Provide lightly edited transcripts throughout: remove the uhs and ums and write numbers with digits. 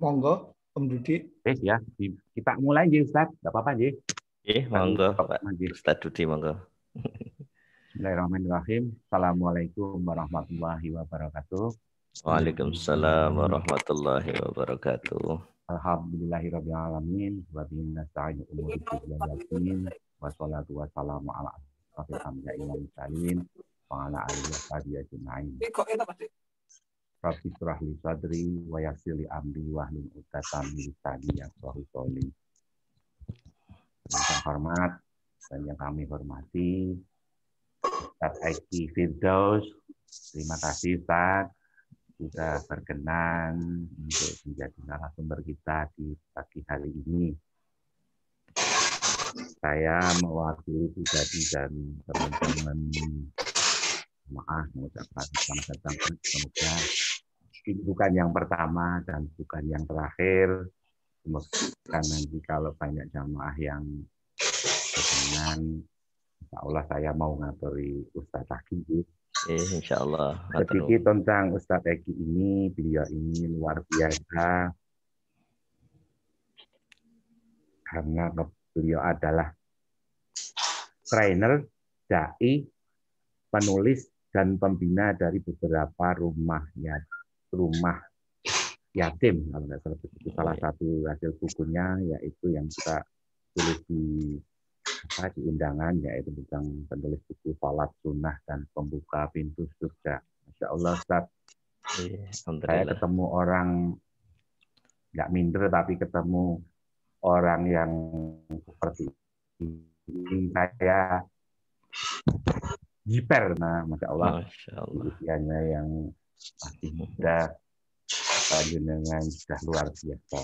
Monggo, Om Dudi. Ya, kita mulai ya Ustaz, enggak apa-apa ya. Monggo Pak Ustaz Dudi, monggo. Bismillahirrahmanirrahim. Assalamualaikum warahmatullahi wabarakatuh. Waalaikumsalam warahmatullahi wabarakatuh. Alhamdulillahirabbil alamin wa bihi nasta'inu umuri dunya wal din wa sholatu wassalamu ala asyrofil anbiya'i wal mursalin wa ala alihi wa sahbihi ajma'in. Rabbi shrah li sadri wa yassir li amri wahlul 'uqdatam min lisani yafqahu qawli. Yang hormat dan yang kami hormati Ustaz Eki Firdaus, terima kasih Ustaz sudah berkenan untuk menjadi narasumber kita di pagi hari ini. Saya mewakili pribadi dan teman-teman mengucapkan selamat datang. Semoga ini bukan yang pertama dan bukan yang terakhir. Semoga nanti kalau banyak jamaah yang berkenan, insya Allah saya mau ngabari Ustaz Eki. Insya Allah. Sedikit tentang Ustadz Eki ini, beliau ini luar biasa karena beliau adalah trainer, dai, penulis dan pembina dari beberapa rumah yatim. Kalau nggak salah itu salah satu hasil bukunya yaitu yang kita tulis di undangan, yaitu tentang penulis buku Salat Sunnah dan Pembuka Pintu Surga. Masya Allah Ustaz, saya ketemu orang nggak minder tapi ketemu orang yang seperti ini saya jiper. Nah, Masya Allah, usianya yang masih muda, dengan sudah luar biasa.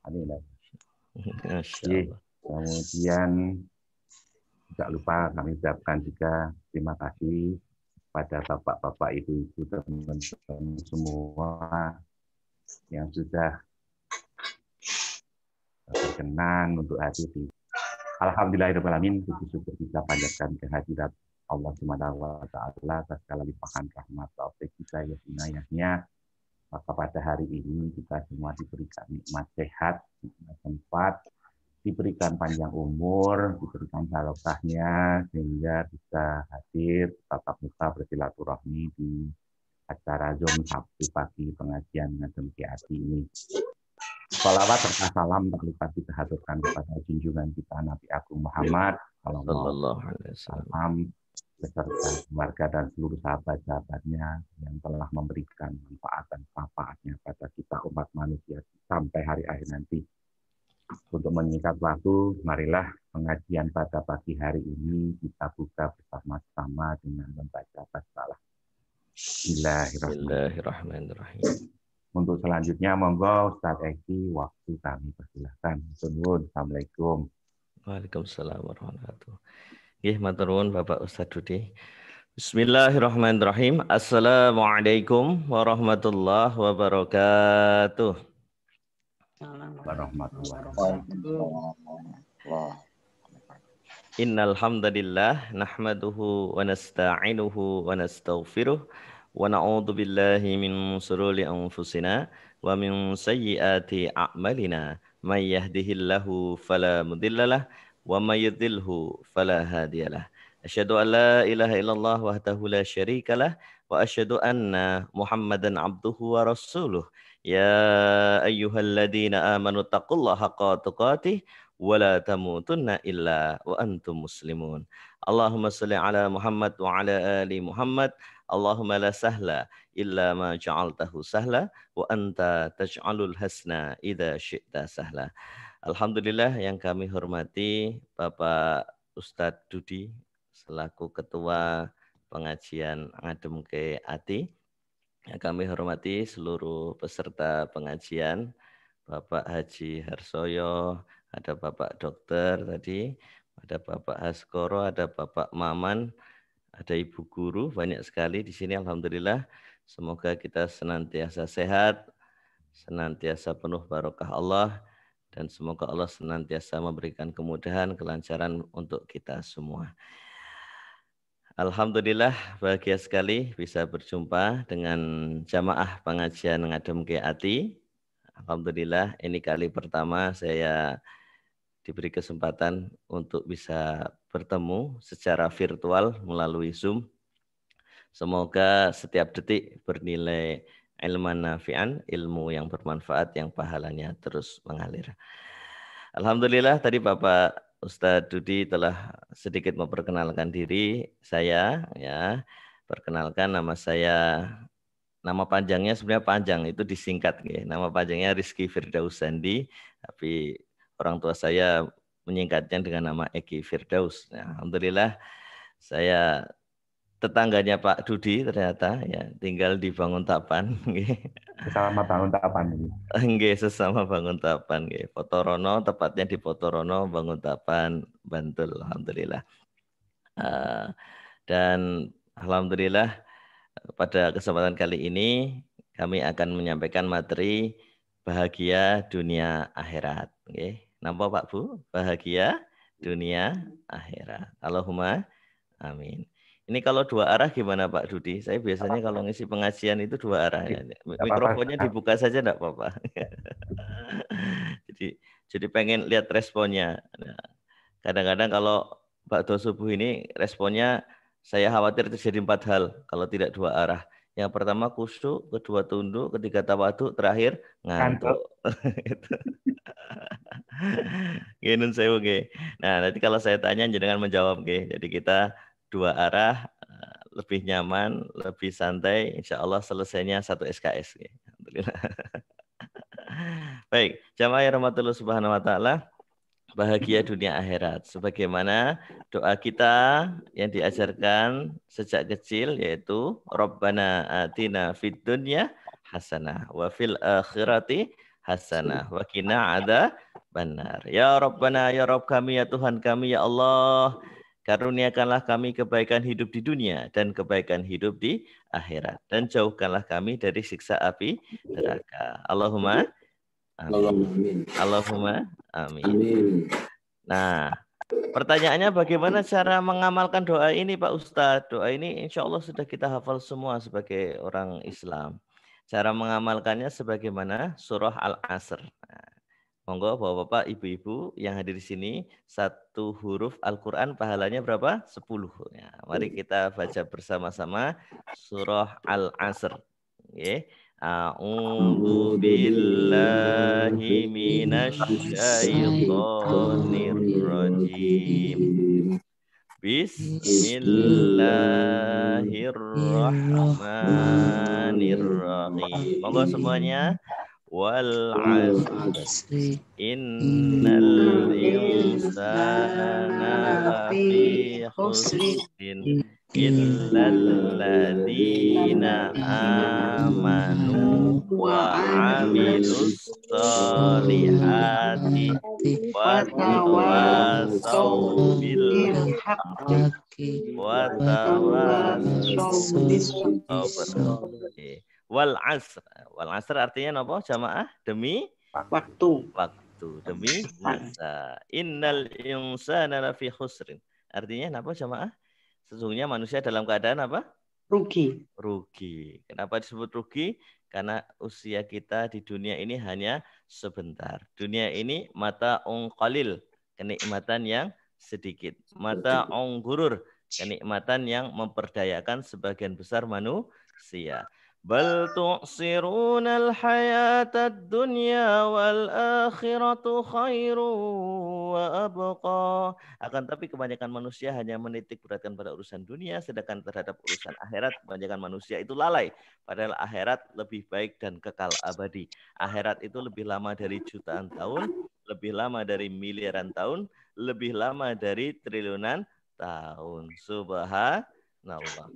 Amin. Kemudian tidak lupa kami ucapkan juga terima kasih pada bapak-bapak, ibu-ibu, teman-teman semua yang sudah berkenan untuk hadir di Alhamdulillahirrahmanirrahim. Syukur kita panjatkan kehadirat Allah Subhanahu wa taala atas segala limpahan rahmat taufik kita ya inayahnya. Maka pada hari ini kita semua diberikan nikmat sehat, nikmat tempat, diberikan panjang umur, diberikan barokahnya sehingga bisa hadir tatap muka bersilaturahmi di acara Zoom Sabtu pagi pengajian Ngadem Kiati ini. Salawat serta salam tak lupa kita haturkan kepada junjungan kita Nabi Agung Muhammad sallallahu alaihi wasallam beserta keluarga dan seluruh sahabat-sahabatnya yang telah memberikan manfaat dan syafaatnya pada kita umat manusia sampai hari akhir nanti. Untuk menyingkat waktu, marilah pengajian pada pagi hari ini kita buka bersama-sama dengan membaca basmalah. Bismillahirrahmanirrahim. Untuk selanjutnya, monggo Ustaz Eki, waktu kami persilahkan. Assalamualaikum. Waalaikumsalam warahmatullahi wabarakatuh. Matur nuwun Bapak Ustaz Dudi. Bismillahirrahmanirrahim. Assalamualaikum warahmatullahi wabarakatuh. Innal hamdalillah nahmaduhu wa nasta'inuhu wa nastaghfiruh wa na'udzu billahi min shururi anfusina wa min sayyiati a'malina may yahdihillahu fala mudhillalah wa may yudhlilhu fala hadiyalah. Asyhadu an la ilaha illallah wahdahu la syarikalah wa asyhadu anna Muhammadan abduhu wa rasuluh. Ya ayyuhalladzina amanu taqullaha haqqa tuqatih wa la tamutunna illa wa antum muslimun. Allahumma shalli ala Muhammad wa ala ali Muhammad. Allahumma la sahla illa ma ja'altahu sahla wa anta taj'alul hasna idza syi'ta sahla. Alhamdulillah yang kami hormati Bapak Ustadz Dudi selaku Ketua Pengajian Ngadem Kiati. Yang kami hormati seluruh peserta pengajian, Bapak Haji Harsoyo, ada Bapak Dokter tadi, ada Bapak Haskoro, ada Bapak Maman, ada Ibu Guru, banyak sekali di sini. Alhamdulillah, semoga kita senantiasa sehat, senantiasa penuh barokah Allah, dan semoga Allah senantiasa memberikan kemudahan, kelancaran untuk kita semua. Alhamdulillah bahagia sekali bisa berjumpa dengan jamaah pengajian Ngadem Kiati. Alhamdulillah ini kali pertama saya diberi kesempatan untuk bisa bertemu secara virtual melalui Zoom. Semoga setiap detik bernilai ilman nafi'an, ilmu yang bermanfaat yang pahalanya terus mengalir. Alhamdulillah tadi Bapak Ustadz Dudi telah sedikit memperkenalkan diri saya ya. Perkenalkan nama saya, nama panjangnya sebenarnya panjang, itu disingkat ya. Nama panjangnya Rizky Firdaus Sandi, tapi orang tua saya menyingkatnya dengan nama Eki Firdaus. Nah, alhamdulillah saya tetangganya Pak Dudi ternyata ya, tinggal di Banguntapan. Selamat tahun tapan ini. Nggih, sesama Banguntapan nggih. Potorono, tepatnya di Potorono, Banguntapan, Bantul. Alhamdulillah. Eh, dan alhamdulillah pada kesempatan kali ini kami akan menyampaikan materi bahagia dunia akhirat. Nggih. Napa Pak Bu? Bahagia dunia akhirat. Allahumma amin. Ini kalau dua arah gimana Pak Dudi? Saya biasanya kalau ngisi pengajian itu dua arah. Ya. Nggak apa-apa. Mikrofonnya dibuka saja enggak apa-apa. jadi jadi pengen lihat responnya. Nah, kadang-kadang kalau Pak Do Subuh ini responnya saya khawatir terjadi 4 hal kalau tidak dua arah. Yang pertama khusyuk, kedua tunduk, ketiga tawadhu, terakhir Ngantuk. ngantuk. Gini saya oke. Nah, nanti kalau saya tanya jangan menjawab oke. Jadi kita dua arah lebih nyaman, lebih santai. Insya Allah selesainya 1 SKS. Alhamdulillah. Baik, jamaah yang rahmatullah subhanahu wa ta'ala, bahagia dunia akhirat. Sebagaimana doa kita yang diajarkan sejak kecil yaitu Rabbana atina fid dunya hasanah wa fil akhirati hasanah wa qina adzabannar. Ya Rabbana, ya Rabb kami, ya Tuhan kami, ya Allah, karuniakanlah kami kebaikan hidup di dunia dan kebaikan hidup di akhirat. Dan jauhkanlah kami dari siksa api neraka. Allahumma amin. Allahumma amin. Nah, pertanyaannya bagaimana cara mengamalkan doa ini Pak Ustadz? Doa ini insya Allah sudah kita hafal semua sebagai orang Islam. Cara mengamalkannya sebagaimana surah Al-Asr. Nah, monggo Bapak-bapak, ibu-ibu yang hadir di sini, 1 huruf Al-Quran pahalanya berapa? 10. Ya, mari kita baca bersama-sama surah Al-Asr. Okay. A'udzu billahi minasyaitonir rajim. Bismillahirrahmanirrahim. Monggo semuanya. Wal 'asri innal insana lafi khusrin illal ladzina amanu wa 'amilus sholihati wa tawassaw bil haqqi wa tawassaw bis sabr. Wal asr. Wal asr artinya apa jamaah? Demi waktu. Demi masa. Innal insana lafi khusrin. Artinya apa jamaah? Sesungguhnya manusia dalam keadaan apa? Rugi. Rugi. Kenapa disebut rugi? Karena usia kita di dunia ini hanya sebentar. Dunia ini mata qalil, kenikmatan yang sedikit. Mata gurur, kenikmatan yang memperdayakan sebagian besar manusia. Bal tu'sirunal hayatad dunya wal akhiratu khairu wa abqa. Akan tapi kebanyakan manusia hanya menitik beratkan pada urusan dunia, sedangkan terhadap urusan akhirat kebanyakan manusia itu lalai. Padahal akhirat lebih baik dan kekal abadi. Akhirat itu lebih lama dari jutaan tahun, lebih lama dari miliaran tahun, lebih lama dari triliunan tahun. Subhanallah.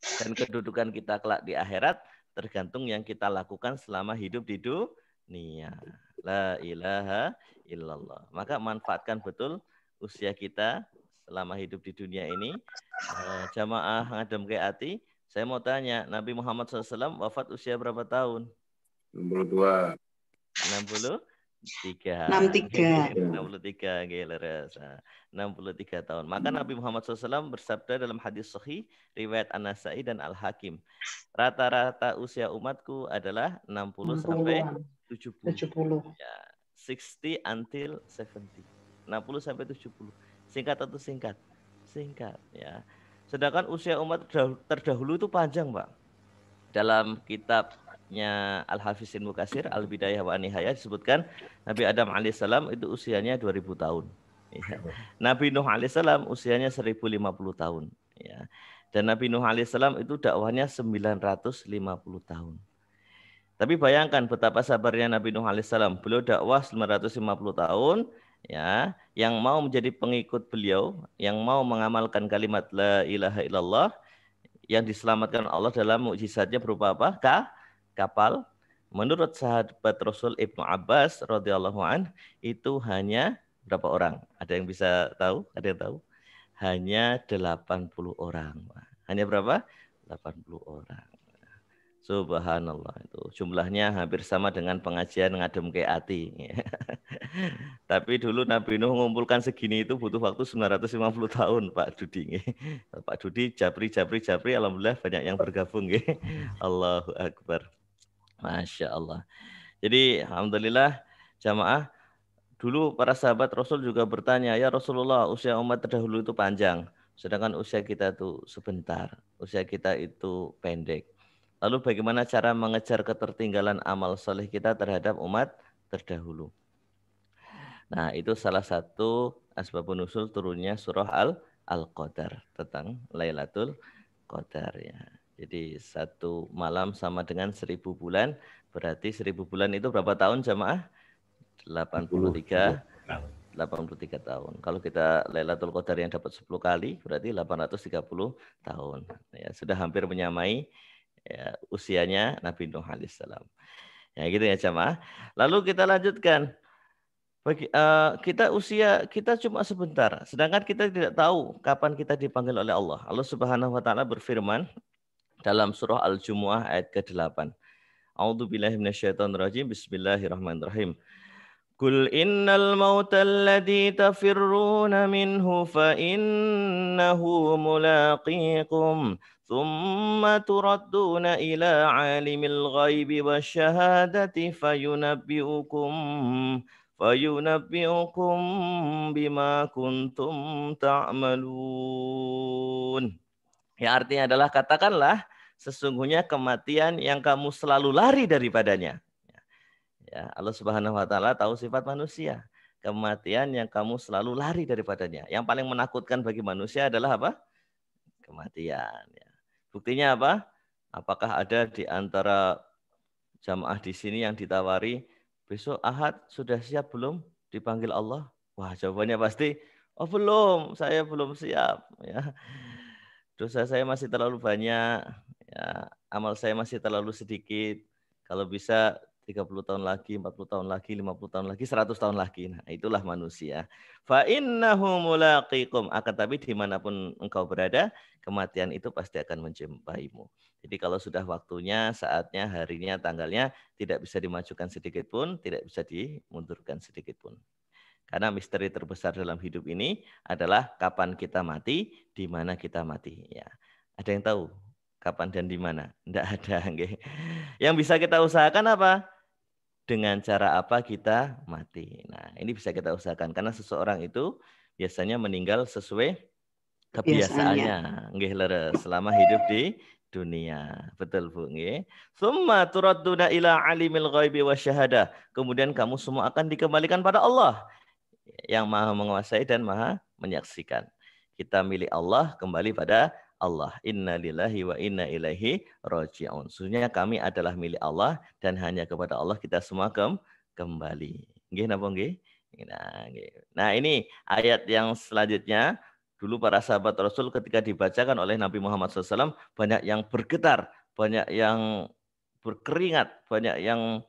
Dan kedudukan kita kelak di akhirat tergantung yang kita lakukan selama hidup di dunia. La ilaha illallah. Maka manfaatkan betul usia kita selama hidup di dunia ini. Jamaah ngadem ke hati. Saya mau tanya, Nabi Muhammad SAW wafat usia berapa tahun? 62. 62 63. 63 leres. 63 tahun. Maka Nabi Muhammad SAW bersabda dalam hadis sahih riwayat An-Nasai dan Al-Hakim. Rata-rata usia umatku adalah 60 sampai 70. Ya, 60 until 70. 60 sampai 70. Singkat atau singkat? Singkat, ya. Sedangkan usia umat terdahulu itu panjang, Pak. Dalam kitabnya Al-Hafiz Ibnu Katsir, Al-Bidayah wa Nihayah disebutkan Nabi Adam alaihissalam itu usianya 2000 tahun. Ya. Nabi Nuh alaihissalam usianya 1050 tahun. Ya. Dan Nabi Nuh alaihissalam itu dakwahnya 950 tahun. Tapi bayangkan betapa sabarnya Nabi Nuh alaihissalam. Beliau dakwah 950 tahun, ya, yang mau menjadi pengikut beliau, yang mau mengamalkan kalimat la ilaha illallah, yang diselamatkan Allah dalam mukjizatnya berupa apa? Kapal. Menurut sahabat Rasul Ibnu Abbas radhiyallahu an, itu hanya berapa orang? Ada yang bisa tahu? Ada yang tahu? Hanya 80 orang. Hanya berapa? 80 orang. Subhanallah, itu jumlahnya hampir sama dengan pengajian ngadem ke ati. Tapi dulu Nabi Nuh mengumpulkan segini itu butuh waktu 950 tahun, Pak Dudi. Pak Dudi, Japri, alhamdulillah banyak yang bergabung. Allahu Akbar. Masya Allah. Jadi alhamdulillah jamaah, dulu para sahabat Rasul juga bertanya, ya Rasulullah, usia umat terdahulu itu panjang, sedangkan usia kita itu sebentar, usia kita itu pendek. Lalu bagaimana cara mengejar ketertinggalan amal soleh kita terhadap umat terdahulu? Nah, itu salah satu asbabun nusul turunnya surah Al-Qadar tentang Lailatul Qadar, ya. Jadi 1 malam sama dengan 1000 bulan, berarti 1000 bulan itu berapa tahun jamaah? 83 tahun. Kalau kita Lailatul Qadar yang dapat 10 kali, berarti 830 tahun. Ya, sudah hampir menyamai, ya, usianya Nabi Nuh alaihissalam. Ya gitu ya jamaah. Lalu kita lanjutkan. Kita cuma sebentar, sedangkan kita tidak tahu kapan kita dipanggil oleh Allah. Allah Subhanahu wa taala berfirman dalam surah Al-Jumu'ah ayat ke-8. A'udzubillahi minasyaitonirrajim. Bismillahirrahmanirrahim. Qul innal mautal ladzi tafirruna minhu fa innahu mulaqikum thumma turadduna ila alimil ghaibi wasyahadati fayunabbi'ukum bima kuntum ta'malun. Ya, artinya adalah katakanlah sesungguhnya kematian yang kamu selalu lari daripadanya. Ya, Allah Subhanahu wa taala tahu sifat manusia. Kematian yang kamu selalu lari daripadanya. Yang paling menakutkan bagi manusia adalah apa? Kematian. Ya. Buktinya apa? Apakah ada di antara jamaah di sini yang ditawari besok Ahad sudah siap belum dipanggil Allah? Wah, jawabannya pasti, oh belum, saya belum siap. Ya. Dosa saya masih terlalu banyak, ya, amal saya masih terlalu sedikit. Kalau bisa 30 tahun lagi, 40 tahun lagi, 50 tahun lagi, 100 tahun lagi. Nah, itulah manusia. Fa innahu mulaqikum. Akan tapi dimanapun engkau berada, kematian itu pasti akan menjumpaimu. Jadi kalau sudah waktunya, saatnya, harinya, tanggalnya, tidak bisa dimajukan sedikit pun, tidak bisa dimundurkan sedikit pun. Karena misteri terbesar dalam hidup ini adalah kapan kita mati, di mana kita mati. Ya. Ada yang tahu kapan dan di mana? Tidak ada. Yang bisa kita usahakan apa? Dengan cara apa kita mati. Nah, ini bisa kita usahakan karena seseorang itu biasanya meninggal sesuai kebiasaannya. Nggih leres selama hidup di dunia. Betul, Bu, nggih. Summa turadduna ila alimil ghaibi wasyahadah. Kemudian kamu semua akan dikembalikan pada Allah yang Maha menguasai dan Maha menyaksikan. Kita milik Allah, kembali pada Allah. Inna lillahi wa inna ilaihi raji'un. Sesungguhnya kami adalah milik Allah dan hanya kepada Allah kita semua kembali. Nggih napa nggih? Nah, ini ayat yang selanjutnya. Dulu para sahabat Rasul ketika dibacakan oleh Nabi Muhammad SAW, banyak yang bergetar, banyak yang berkeringat, banyak yang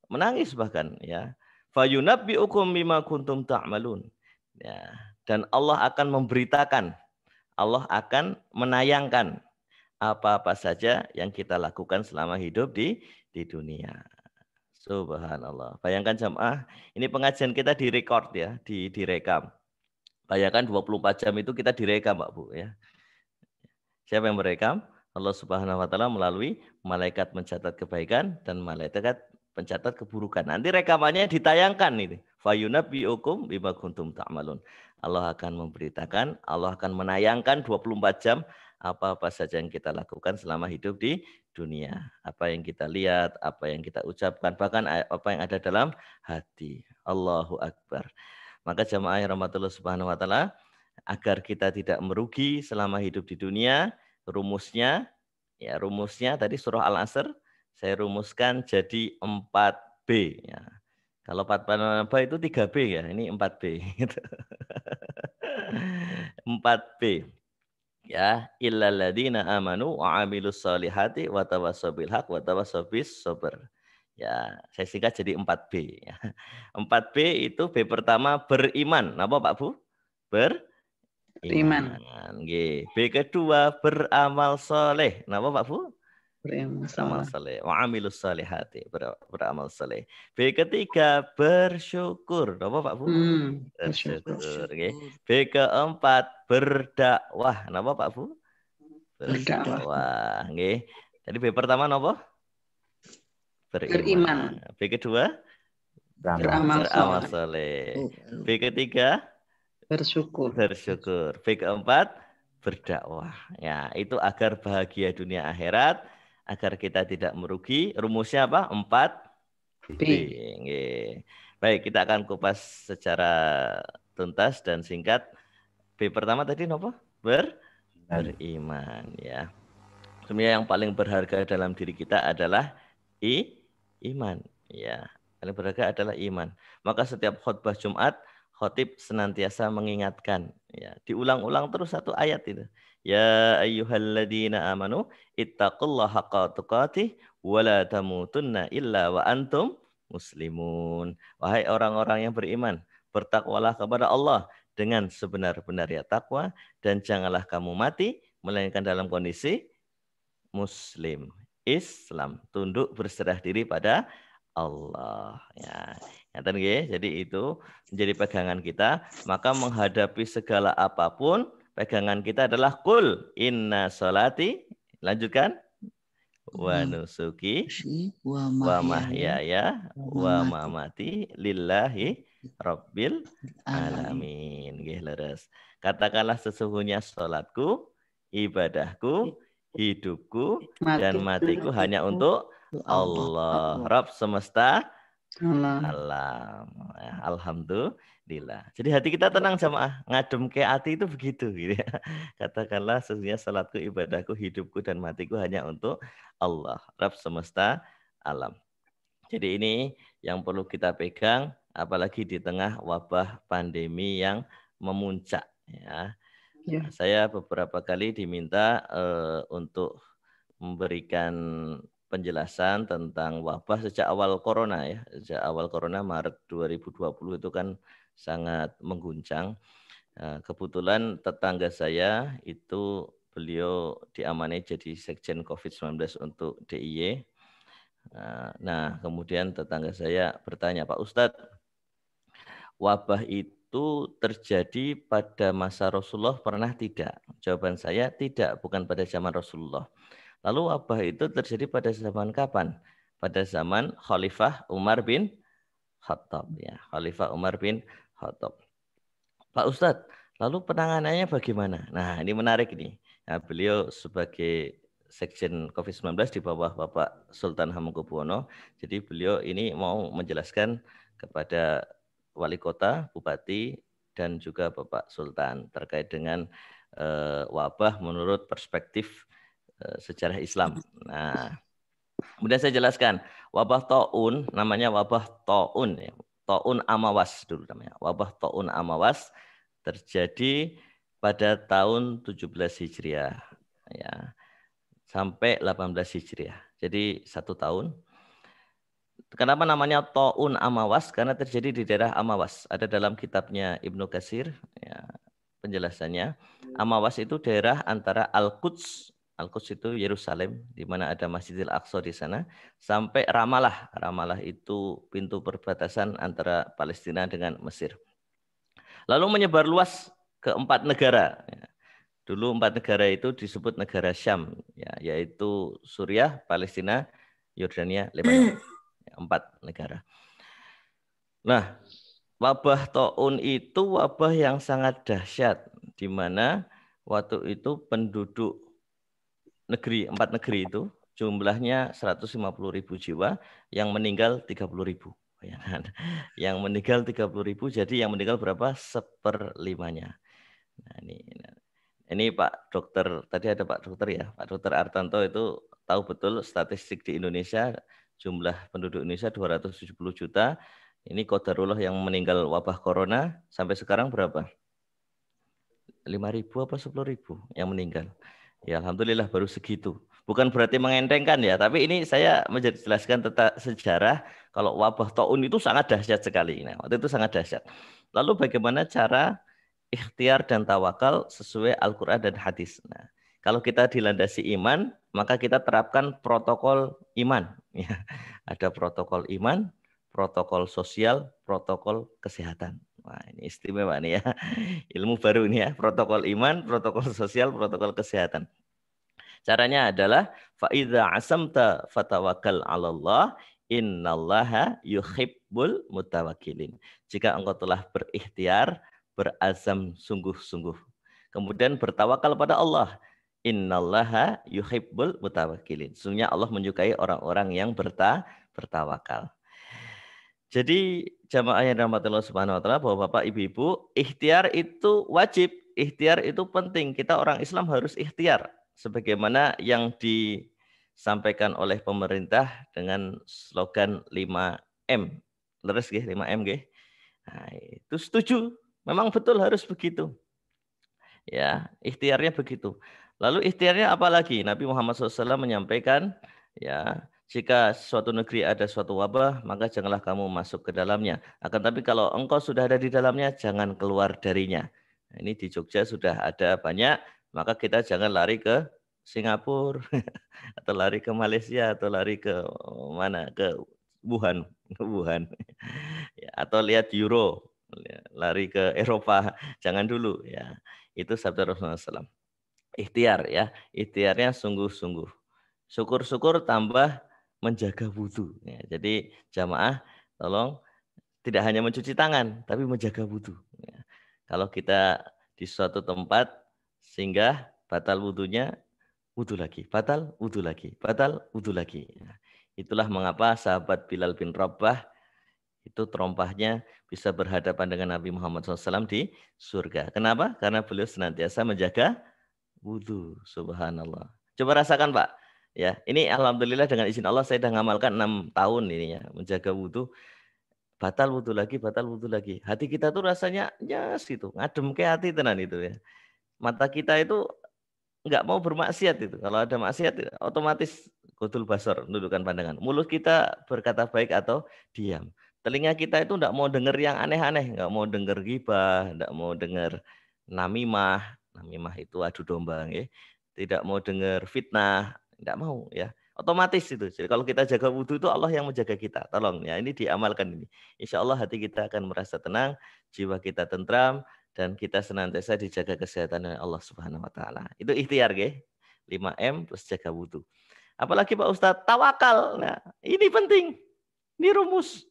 menangis bahkan, ya. Fayunabbi'ukum bima kuntum ta'malun. Ya, dan Allah akan memberitakan, Allah akan menayangkan apa-apa saja yang kita lakukan selama hidup di dunia. Subhanallah. Bayangkan jamaah, ini pengajian kita direkord ya, direkam. Bayangkan 24 jam itu kita direkam, Pak Bu ya. Siapa yang merekam? Allah Subhanahu wa taala melalui malaikat mencatat kebaikan dan malaikat pencatat keburukan. Nanti rekamannya ditayangkan ini. Fayunabbiukum bima kuntum ta'malun. Allah akan memberitakan, Allah akan menayangkan 24 jam apa-apa saja yang kita lakukan selama hidup di dunia. Apa yang kita lihat, apa yang kita ucapkan, bahkan apa yang ada dalam hati. Allahu Akbar. Maka jamaah yang rahmatullah subhanahu wa ta'ala, agar kita tidak merugi selama hidup di dunia, rumusnya tadi surah Al-Asr saya rumuskan jadi 4B ya. Kalau 4B itu 3B ya, ini 4B gitu. 4B ya, illal ladzina amanu wa amilus solihati wa tawassaw bil haq wa tawassaw bis sabr. Ya, saya singkat jadi 4B ya. 4B itu B pertama beriman. Napa Pak Bu? Beriman. B kedua beramal soleh. Napa Pak Bu? Beramal soleh. Wa amilus solihati. Beramal soleh. B ketiga bersyukur. Napa Pak Bu? Bersyukur. B keempat berdakwah. Napa Pak Bu? Berdakwah. Jadi B pertama napa? Beriman. B kedua beramal soleh. B ketiga bersyukur. B keempat berdakwah. Ya, itu agar bahagia dunia akhirat, agar kita tidak merugi. Rumusnya apa? 4B. Baik, kita akan kupas secara tuntas dan singkat. B pertama tadi apa? Beriman ya. Sebenarnya yang paling berharga dalam diri kita adalah iman ya. Paling berharga adalah iman. Maka setiap khutbah Jumat khatib senantiasa mengingatkan ya, diulang-ulang terus satu ayat itu. Ya ayyuhalladzina amanu ittaqullaha haqqa tuqatih wa la tamutunna illa wa antum muslimun. Wahai orang-orang yang beriman, bertakwalah kepada Allah dengan sebenar-benarnya takwa dan janganlah kamu mati melainkan dalam kondisi Muslim, Islam, tunduk berserah diri pada Allah. Ya, jadi itu menjadi pegangan kita. Maka menghadapi segala apapun, pegangan kita adalah kul inna sholati. Lanjutkan. Wa nusuki wa mahyaya wa mamati lillahi rabbil alamin. Katakanlah sesungguhnya sholatku, ibadahku, hidupku dan matiku hanya untuk Allah, Rabb semesta alam. Alhamdulillah. Jadi hati kita tenang jamaah. Ngadem ke hati itu begitu gitu ya. Katakanlah sesungguhnya salatku, ibadahku, hidupku dan matiku hanya untuk Allah, Rabb semesta alam. Jadi ini yang perlu kita pegang apalagi di tengah wabah pandemi yang memuncak ya. Ya. Saya beberapa kali diminta untuk memberikan penjelasan tentang wabah sejak awal corona ya. Sejak awal corona Maret 2020 itu kan sangat mengguncang. Kebetulan tetangga saya itu beliau diamanai jadi Sekjen COVID-19 untuk DIY. Nah, kemudian tetangga saya bertanya, Pak Ustadz, wabah itu terjadi pada masa Rasulullah pernah tidak? Jawaban saya tidak, bukan pada zaman Rasulullah. Lalu wabah itu terjadi pada zaman kapan? Pada zaman Khalifah Umar bin Khattab ya. Khalifah Umar bin Khattab. Pak Ustadz, lalu penanganannya bagaimana? Nah, ini menarik nih. Nah, beliau sebagai Sekjen COVID-19 di bawah Bapak Sultan Hamengkubuwono. Jadi beliau ini mau menjelaskan kepada wali kota, bupati, dan juga Bapak Sultan terkait dengan wabah menurut perspektif sejarah Islam. Nah, kemudian saya jelaskan wabah taun namanya wabah taun ya. Taun Amawas dulu namanya. Wabah taun Amawas terjadi pada tahun 17 Hijriah ya. Sampai 18 Hijriah. Jadi 1 tahun. Kenapa namanya Ta'un Amawas? Karena terjadi di daerah Amawas. Ada dalam kitabnya Ibnu Katsir ya, penjelasannya. Amawas itu daerah antara Al-Quds Al-Quds itu Yerusalem, di mana ada Masjidil Aqsa di sana, sampai Ramallah. Ramallah itu pintu perbatasan antara Palestina dengan Mesir. Lalu menyebar luas ke 4 negara. Dulu 4 negara itu disebut negara Syam, ya, yaitu Suriah, Palestina, Yordania, Lebanon. 4 negara. Nah, wabah taun itu wabah yang sangat dahsyat, di mana waktu itu penduduk 4 negeri itu jumlahnya 150.000 jiwa, yang meninggal 30.000. Ya kan? Yang meninggal 30.000, jadi yang meninggal berapa? 1/5-nya. Nah, ini Pak Dokter, tadi ada Pak Dokter ya, Pak Dokter Artanto itu tahu betul statistik di Indonesia, jumlah penduduk Indonesia 270 juta. Ini qadarullah yang meninggal wabah corona sampai sekarang berapa? 5.000 apa 10.000 yang meninggal. Ya alhamdulillah baru segitu. Bukan berarti mengentengkan ya, tapi ini saya menjelaskan tentang sejarah kalau wabah taun itu sangat dahsyat sekali. Nah, waktu itu sangat dahsyat. Lalu bagaimana cara ikhtiar dan tawakal sesuai Al-Quran dan hadis. Nah, kalau kita dilandasi iman, maka kita terapkan protokol iman. Ya, ada protokol iman, protokol sosial, protokol kesehatan. Wah, ini istimewa nih ya. Ilmu baru ini ya, protokol iman, protokol sosial, protokol kesehatan. Caranya adalah faidza asamta fatawakkal 'alallah innallaha yuhibbul mutawakkilin. Jika engkau telah berikhtiar, berazam sungguh-sungguh, kemudian bertawakal pada Allah, innallaha yuhibbul mutawakkilin. Sesungguhnya Allah menyukai orang-orang yang bertawakal. Jadi jamaah yang dirahmati Allah Subhanahu wa taala, bahwa Bapak Ibu-ibu, ikhtiar itu wajib, ikhtiar itu penting. Kita orang Islam harus ikhtiar sebagaimana yang disampaikan oleh pemerintah dengan slogan 5M. Leres nggih 5M nggih. Nah, itu setuju. Memang betul harus begitu. Ya, ikhtiarnya begitu. Lalu ikhtiarnya apa lagi? Nabi Muhammad SAW menyampaikan, ya, jika suatu negeri ada suatu wabah, maka janganlah kamu masuk ke dalamnya. Akan tapi kalau engkau sudah ada di dalamnya, jangan keluar darinya. Nah, ini di Jogja sudah ada banyak, maka kita jangan lari ke Singapura, atau lari ke Malaysia, atau lari ke mana? Ke Wuhan. Wuhan. Ya, atau lihat Euro, lari ke Eropa. Jangan dulu. Ya, itu sabda Rasulullah SAW. Ikhtiar ya, ikhtiarnya sungguh-sungguh. Syukur-syukur tambah menjaga wudhu. Ya, jadi jamaah tolong tidak hanya mencuci tangan, tapi menjaga wudhu. Ya. Kalau kita di suatu tempat sehingga batal wudhunya, wudhu lagi, batal wudhu lagi, batal wudhu lagi. Ya. Itulah mengapa sahabat Bilal bin Rabah itu terompahnya bisa berhadapan dengan Nabi Muhammad SAW di surga. Kenapa? Karena beliau senantiasa menjaga wudhu. Subhanallah. Coba rasakan Pak. Ya, ini alhamdulillah dengan izin Allah saya sudah ngamalkan 6 tahun ini ya, menjaga wudhu. Batal wudhu lagi, batal wudhu lagi. Hati kita tuh rasanya nyes gitu, ngadem ke hati tenan itu ya. Mata kita itu nggak mau bermaksiat itu. Kalau ada maksiat otomatis godul basar, menundukkan pandangan. Mulut kita berkata baik atau diam. Telinga kita itu nggak mau dengar yang aneh-aneh, nggak mau dengar ghibah, nggak mau dengar namimah. Namimah itu adu domba, ya. Tidak mau dengar fitnah, nggak mau ya. Otomatis itu. Jadi kalau kita jaga wudhu itu Allah yang menjaga kita. Tolong ya, ini diamalkan ini. Insya Allah hati kita akan merasa tenang, jiwa kita tentram, dan kita senantiasa dijaga kesehatan oleh Allah Subhanahu wa taala. Itu ikhtiar nggih. 5M plus jaga wudhu. Apalagi Pak Ustadz, tawakal. Nah, ini penting. Ini rumus.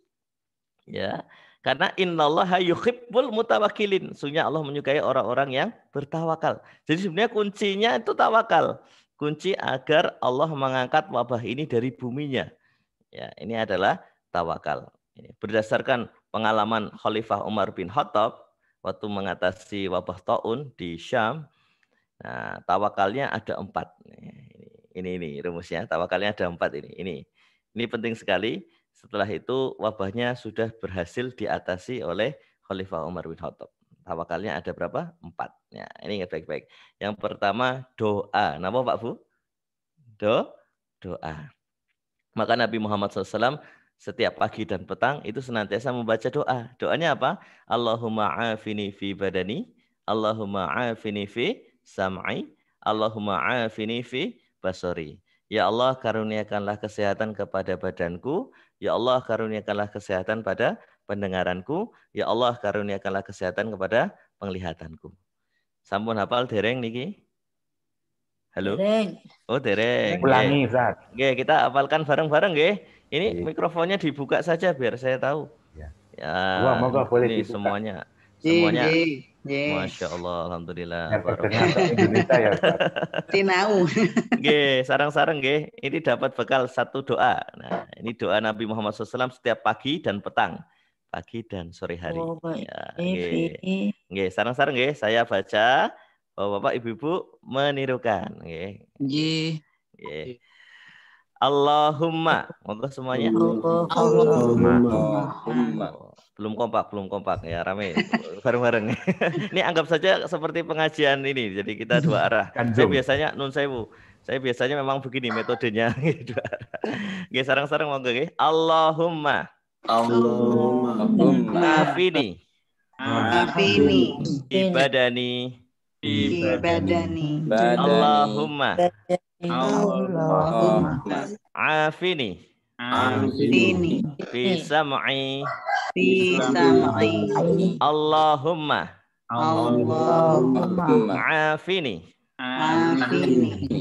Ya. Karena innallaha yuhibbul mutawakkilin. Sesungguhnya Allah menyukai orang-orang yang bertawakal. Jadi sebenarnya kuncinya itu tawakal. Kunci agar Allah mengangkat wabah ini dari buminya. Ya, ini adalah tawakal. Berdasarkan pengalaman Khalifah Umar bin Khattab waktu mengatasi wabah taun di Syam, nah, tawakalnya ada 4. Ini rumusnya. Tawakalnya ada 4 ini. Ini penting sekali. Setelah itu wabahnya sudah berhasil diatasi oleh Khalifah Umar bin Khattab. Tawakalnya ada berapa? 4. Ya, ini baik-baik. Yang pertama doa. Napa Pak Bu? Doa. Maka Nabi Muhammad SAW setiap pagi dan petang itu senantiasa membaca doa. Doanya apa? Allahumma afini fi badani, Allahumma afini fi sam'i, Allahumma afini fi basori. Ya Allah, karuniakanlah kesehatan kepada badanku. Ya Allah, karuniakanlah kesehatan pada pendengaranku. Ya Allah, karuniakanlah kesehatan kepada penglihatanku. Sampun hafal dereng niki? Halo? Dereng. Oh, dereng. Ulangi, Ustaz. Oke, kita hafalkan bareng-bareng nggih. Ini mikrofonnya dibuka saja biar saya tahu. Ya. Ya, Moga boleh ini dibuka. semuanya. Semuanya. Ye. Masya Allah, alhamdulillah. Ya, terdengar ke Indonesia ya, Ustaz. Tinau. Nggih, sarang-sarang nggih. Ini dapat bekal satu doa. Nah, ini doa Nabi Muhammad SAW setiap pagi dan petang. Pagi dan sore hari. Oh, Ya, nggih. Nggih, sarang-sarang nggih. Saya baca, Bapak Ibu-ibu menirukan. Nggih. Nggih. Allahumma. Monggo semuanya. Allahumma. Belum kompak ya, rame. Bareng-bareng. Ini anggap saja seperti pengajian ini. Jadi kita dua arah. Saya biasanya nun sewu. Saya biasanya memang begini metodenya. Dua arah. Oke, sarang-sarang monggo nggih. Allahumma. Afini. Ibadani. Allahumma. Afini. Fi sam'i. Allahumma. Afini.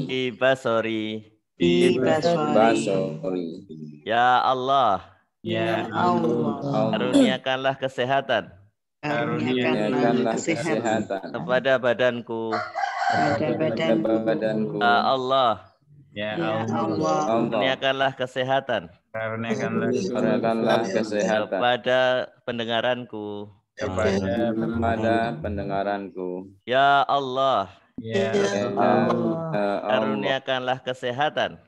Fi basori. Ya Allah. Karuniakanlah kesehatan. Kepada badanku. Ya Allah. Karuniakanlah kesehatan. Kepada pendengaranku. Ya Allah. Karuniakanlah kesehatan.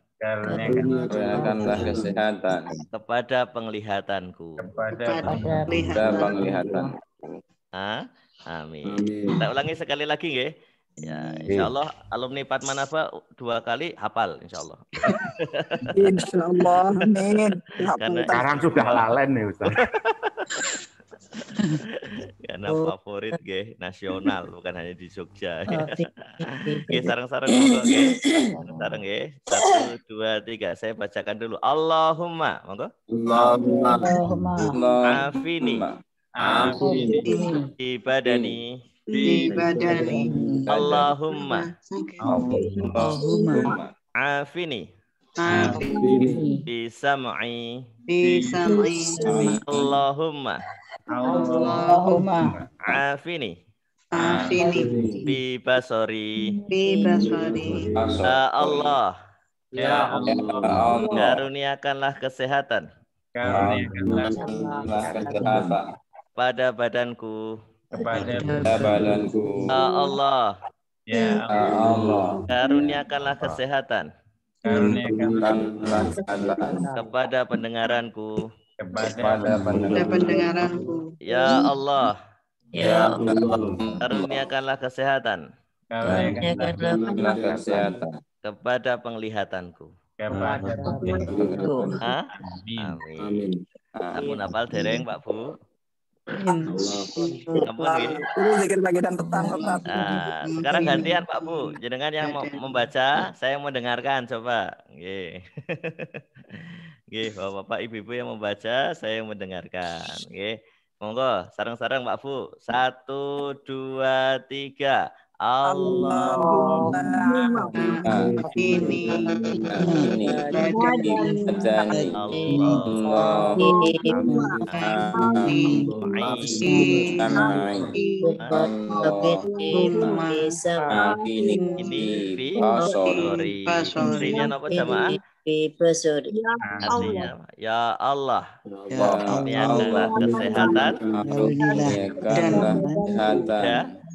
Kepada penglihatanku. Amin. Kita ulangi sekali lagi nggih. Ya, insyaallah alumni Padmanaba 2 kali hafal insyaallah. Insyaallah. Amin. Karena sekarang sudah lalen nih, Ustaz. Karena favorit nggih nasional bukan hanya di Jogja. Nggih, sareng-sareng monggo nggih. Sareng nggih. 1 2 3. Saya bacakan dulu. Allahumma, monggo. Afini. Ibadani. Allahumma. Afini. Bi sam'i. Allahumma. Afini. Bi basori. Ya Allah. Karuniakanlah kesehatan. Pada badanku. Ya Allah. Karuniakanlah kesehatan. Kepada pendengaranku. Ya Allah. Karuniakanlah kesehatan. Kepada penglihatanku. Amin. Ampun hafal dereng Pak Bu. Sekarang gantian Pak Bu. Jenengan yang membaca, saya mendengarkan coba. Nggih. Nggih, Bapak Ibu-ibu yang membaca, saya yang mendengarkan. Nggih. Monggo, sareng-sareng Pak Bu. 1 2 3. Allahumma artinya ya Allah, karuniakanlah kesehatan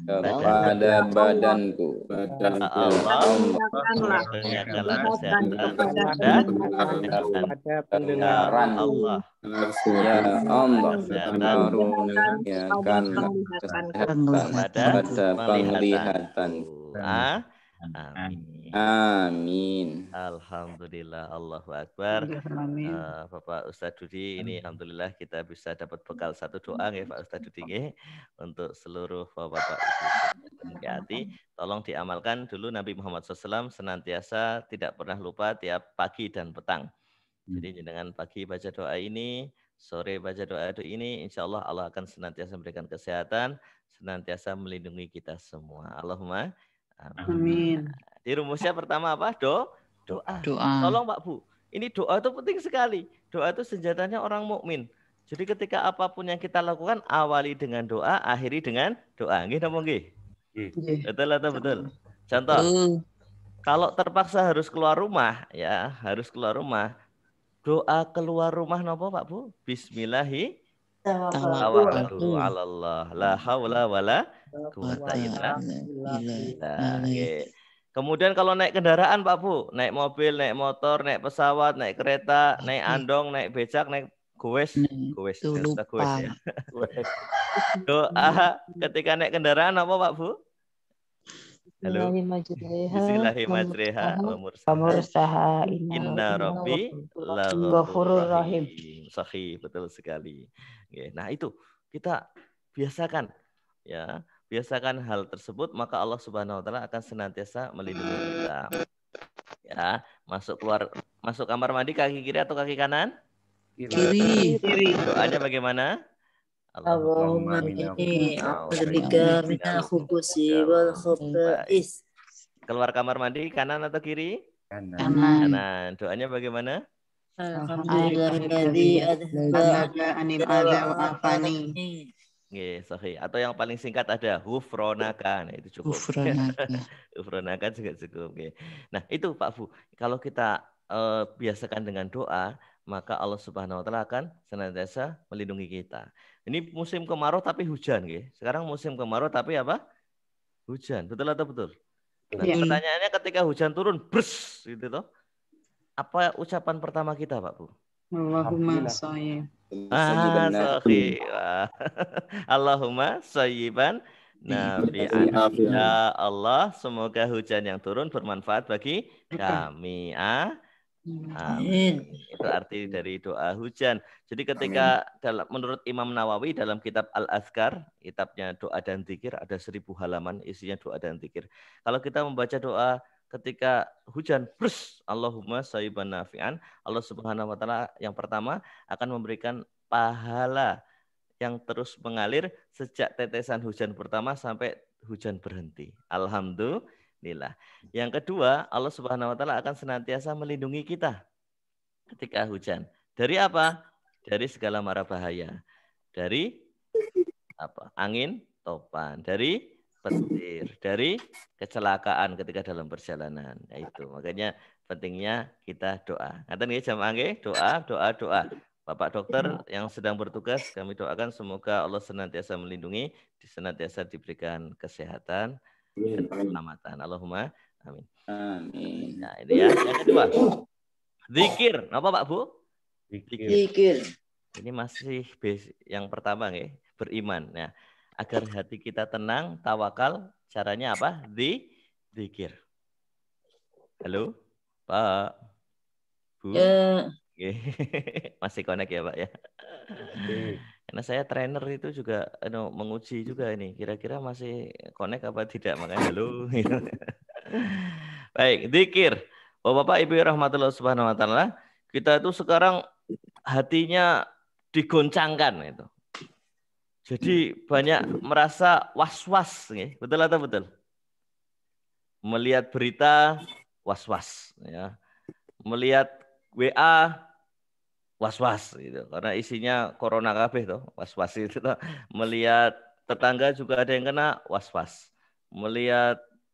kepada badanku. Allah karuniakanlah kesehatan kepada pendengaran. Allah ya Allah karuniakanlah kesehatan pada penglihatanku. Amin. Amin. Alhamdulillah, Allahu Akbar. Bapak Ustadz Dudi, ini alhamdulillah kita bisa dapat bekal satu doa ya Pak Ustadz Dudi ya, untuk seluruh Bapak Ibu hati. Tolong diamalkan dulu. Nabi Muhammad SAW senantiasa tidak pernah lupa tiap pagi dan petang. Jadi dengan pagi baca doa ini, sore baca doa ini, insya Allah Allah akan senantiasa memberikan kesehatan, senantiasa melindungi kita semua. Allahumma amin. Di rumusnya pertama apa? Doa. Tolong Pak Bu, ini doa itu penting sekali. Doa itu senjatanya orang mukmin. Jadi ketika apapun yang kita lakukan, awali dengan doa, akhiri dengan doa. Nggih napa nggih? Betul atau betul? Contoh, kalau terpaksa harus keluar rumah, ya harus keluar rumah. Doa keluar rumah napa Pak Bu? Bismillahi tawakkaltu 'alallah. La haula wala quwata illa billah. Kemudian kalau naik kendaraan Pak Bu, naik mobil, naik motor, naik pesawat, naik kereta, naik andong, naik becak, naik goes ya. Doa ketika naik kendaraan apa Pak Bu? Halo. Bismillahirrahmanirrahim. Wa mursaha. Inna rabbi laghafurur rahim. Sahih, betul sekali. Nah, itu kita biasakan ya. Biasakan hal tersebut, maka Allah Subhanahu wa taala akan senantiasa melindungi kita. Ya, masuk kamar mandi kaki kiri atau kaki kanan? Kiri. Doanya bagaimana? Allahumma inni a'udzubika minal khubuthi wal khaba'is. Keluar kamar mandi kanan atau kiri? Kanan. Doanya bagaimana? Alhamdulillahilladzi adhaba anil adza wa afani. Sahih. Atau yang paling singkat ada ghufronaka. Nah, itu cukup. Ghufronaka juga cukup. Nah, itu Pak Bu. Kalau kita biasakan dengan doa, maka Allah Subhanahu wa taala akan senantiasa melindungi kita. Ini musim kemarau tapi hujan, nggih. Sekarang musim kemarau tapi apa? Hujan. Betul atau betul? Nah, pertanyaannya ketika hujan turun, bers gitu toh. Apa ucapan pertama kita, Pak Bu? Allahumma sayyiban. Allahumma sayyiban nafi'an. Ya Allah, semoga hujan yang turun bermanfaat bagi kami. Amin. Itu arti dari doa hujan. Jadi ketika menurut Imam Nawawi dalam kitab Al-Azkar, kitabnya doa dan zikir, ada 1000 halaman isinya doa dan zikir. Kalau kita membaca doa ketika hujan, Allahumma sayyiban nafi'an, Allah Subhanahu wa taala yang pertama akan memberikan pahala yang terus mengalir sejak tetesan hujan pertama sampai hujan berhenti. Alhamdulillah. Yang kedua, Allah Subhanahu wa taala akan senantiasa melindungi kita ketika hujan. Dari apa? Dari segala mara bahaya. Dari apa? Angin topan, dari petir, dari kecelakaan ketika dalam perjalanan. Itu makanya pentingnya kita doa. Ngaten nggih jamaah nggih, doa. Bapak dokter yang sedang bertugas, kami doakan semoga Allah senantiasa melindungi, senantiasa diberikan kesehatan dan keselamatan. Allahumma amin. Amin. Nah, ini ya. Yang kedua, zikir. Apa Pak Bu? Zikir. Ini masih yang pertama ya, beriman. Nah, agar hati kita tenang, tawakal, caranya apa? Zikir. Halo, Pak, Bu. Ya. Masih connect ya Pak ya. Karena saya trainer itu juga menguji juga ini. Kira-kira masih connect apa tidak? Makanya halo. Baik, zikir. Bapak Ibu rahmatullah subhanahu wa ta'ala. Kita itu sekarang hatinya digoncangkan itu. Jadi banyak merasa was-was. Betul atau betul? Melihat berita was-was. Ya. Melihat WA was-was gitu, karena isinya corona kabeh toh, was-was itu toh. Melihat tetangga juga ada yang kena was-was.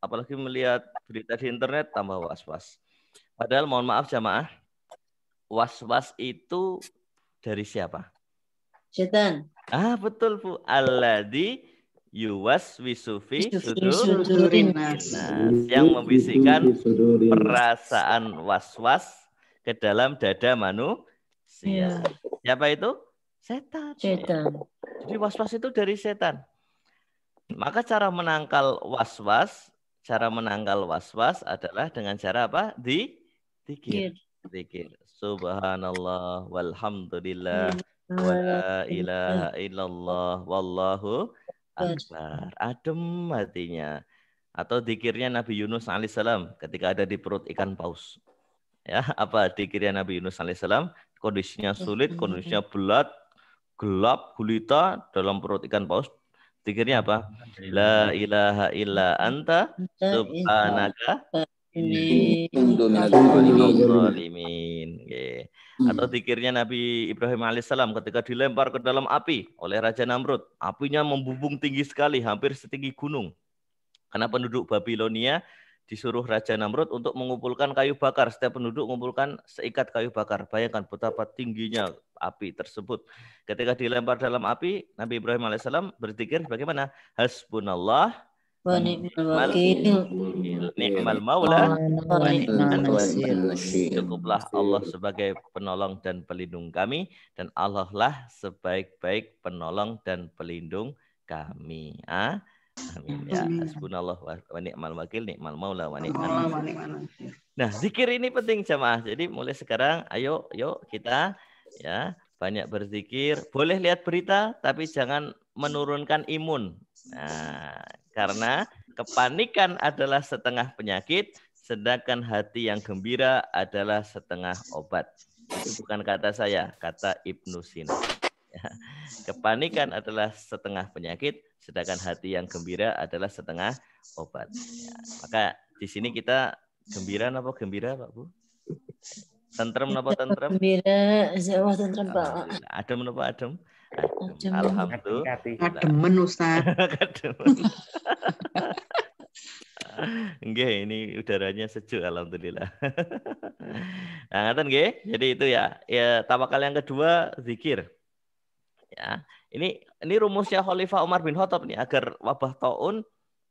Apalagi melihat berita di internet tambah was-was. Padahal mohon maaf jamaah, was-was itu dari siapa? Setan. Betul Bu. Alladzi yuwaswisu fi sudurin nas, yang membisikkan perasaan was-was ke dalam dada manusia. Siapa itu? Setan. Jadi was-was itu dari setan. Maka cara menangkal was-was cara menangkal was-was adalah dengan cara apa? Zikir. Zikir. Subhanallah walhamdulillah wala ilaha illallah wallahu akbar. Adem hatinya. Atau zikirnya Nabi Yunus alaihissalam ketika ada di perut ikan paus. Ya, apa zikirnya Nabi Yunus alaihissalam? Kondisinya sulit, kondisinya berat, gelap, gulita dalam perut ikan paus. Zikirnya apa? La ilaha illa anta subhanaka Kuntu minaz zalimin. Atau zikirnya Nabi Ibrahim alaihissalam ketika dilempar ke dalam api oleh Raja Namrud. Apinya membubung tinggi sekali, hampir setinggi gunung. Karena penduduk Babilonia disuruh Raja Namrud untuk mengumpulkan kayu bakar. Setiap penduduk mengumpulkan seikat kayu bakar. Bayangkan betapa tingginya api tersebut. Ketika dilempar dalam api, Nabi Ibrahim alaihissalam berzikir bagaimana? Hasbunallah wa ni'mal wakil. ni'mal maula Wa ni'mal nasir. Cukuplah Allah sebagai penolong dan pelindung kami, dan Allah lah sebaik-baik penolong dan pelindung kami. Amin. Ya, hasbunallah wa ni'mal wakil, ni'mal maula wa ni'mal nasir. Nah, zikir ini penting jamaah. Jadi mulai sekarang ayo kita ya banyak berzikir. Boleh lihat berita tapi jangan menurunkan imun. Nah, karena kepanikan adalah setengah penyakit, sedangkan hati yang gembira adalah setengah obat. Itu bukan kata saya, kata Ibnu Sina. Ya. Kepanikan adalah setengah penyakit, sedangkan hati yang gembira adalah setengah obat. Ya. Maka di sini kita gembira apa gembira, Pak Bu? Tentrem apa tentrem? Gembira, wah tentrem Pak. Adem apa adem? Alhamdulillah. Ademen Ustaz. Nggih, ini udaranya sejuk alhamdulillah. Nah, ngaten nggih. Jadi itu ya. Ya, tawakal yang kedua zikir. Ya. Ini rumusnya Khalifah Umar bin Khattab nih agar wabah taun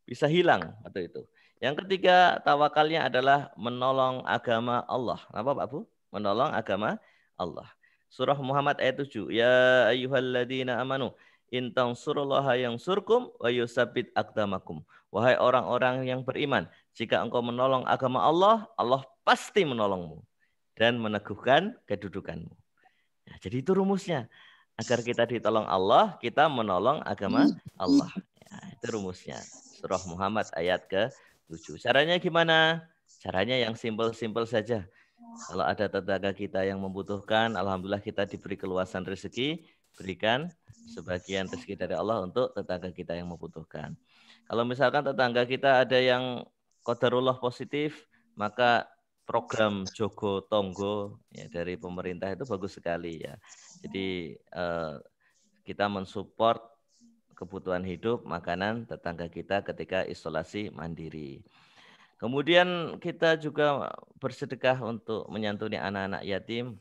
bisa hilang waktu itu. Yang ketiga, tawakalnya adalah menolong agama Allah. Apa Pak Bu? Menolong agama Allah. Surah Muhammad ayat 7. Ya ayyuhalladzina amanu in tansurullaha yansurkum wa yusabbit aqdamakum. Wahai orang-orang yang beriman, jika engkau menolong agama Allah, Allah pasti menolongmu dan meneguhkan kedudukanmu. Nah, jadi itu rumusnya. Agar kita ditolong Allah, kita menolong agama Allah. Ya, itu rumusnya. Surah Muhammad ayat ke-7. Caranya gimana? Caranya yang simpel-simpel saja. Kalau ada tetangga kita yang membutuhkan, alhamdulillah kita diberi keluasan rezeki, berikan sebagian rezeki dari Allah untuk tetangga kita yang membutuhkan. Kalau misalkan tetangga kita ada yang qadarullah positif, maka program Jogo Tonggo ya, dari pemerintah itu bagus sekali ya. Jadi kita mensupport kebutuhan hidup, makanan tetangga kita ketika isolasi mandiri. Kemudian kita juga bersedekah untuk menyantuni anak-anak yatim,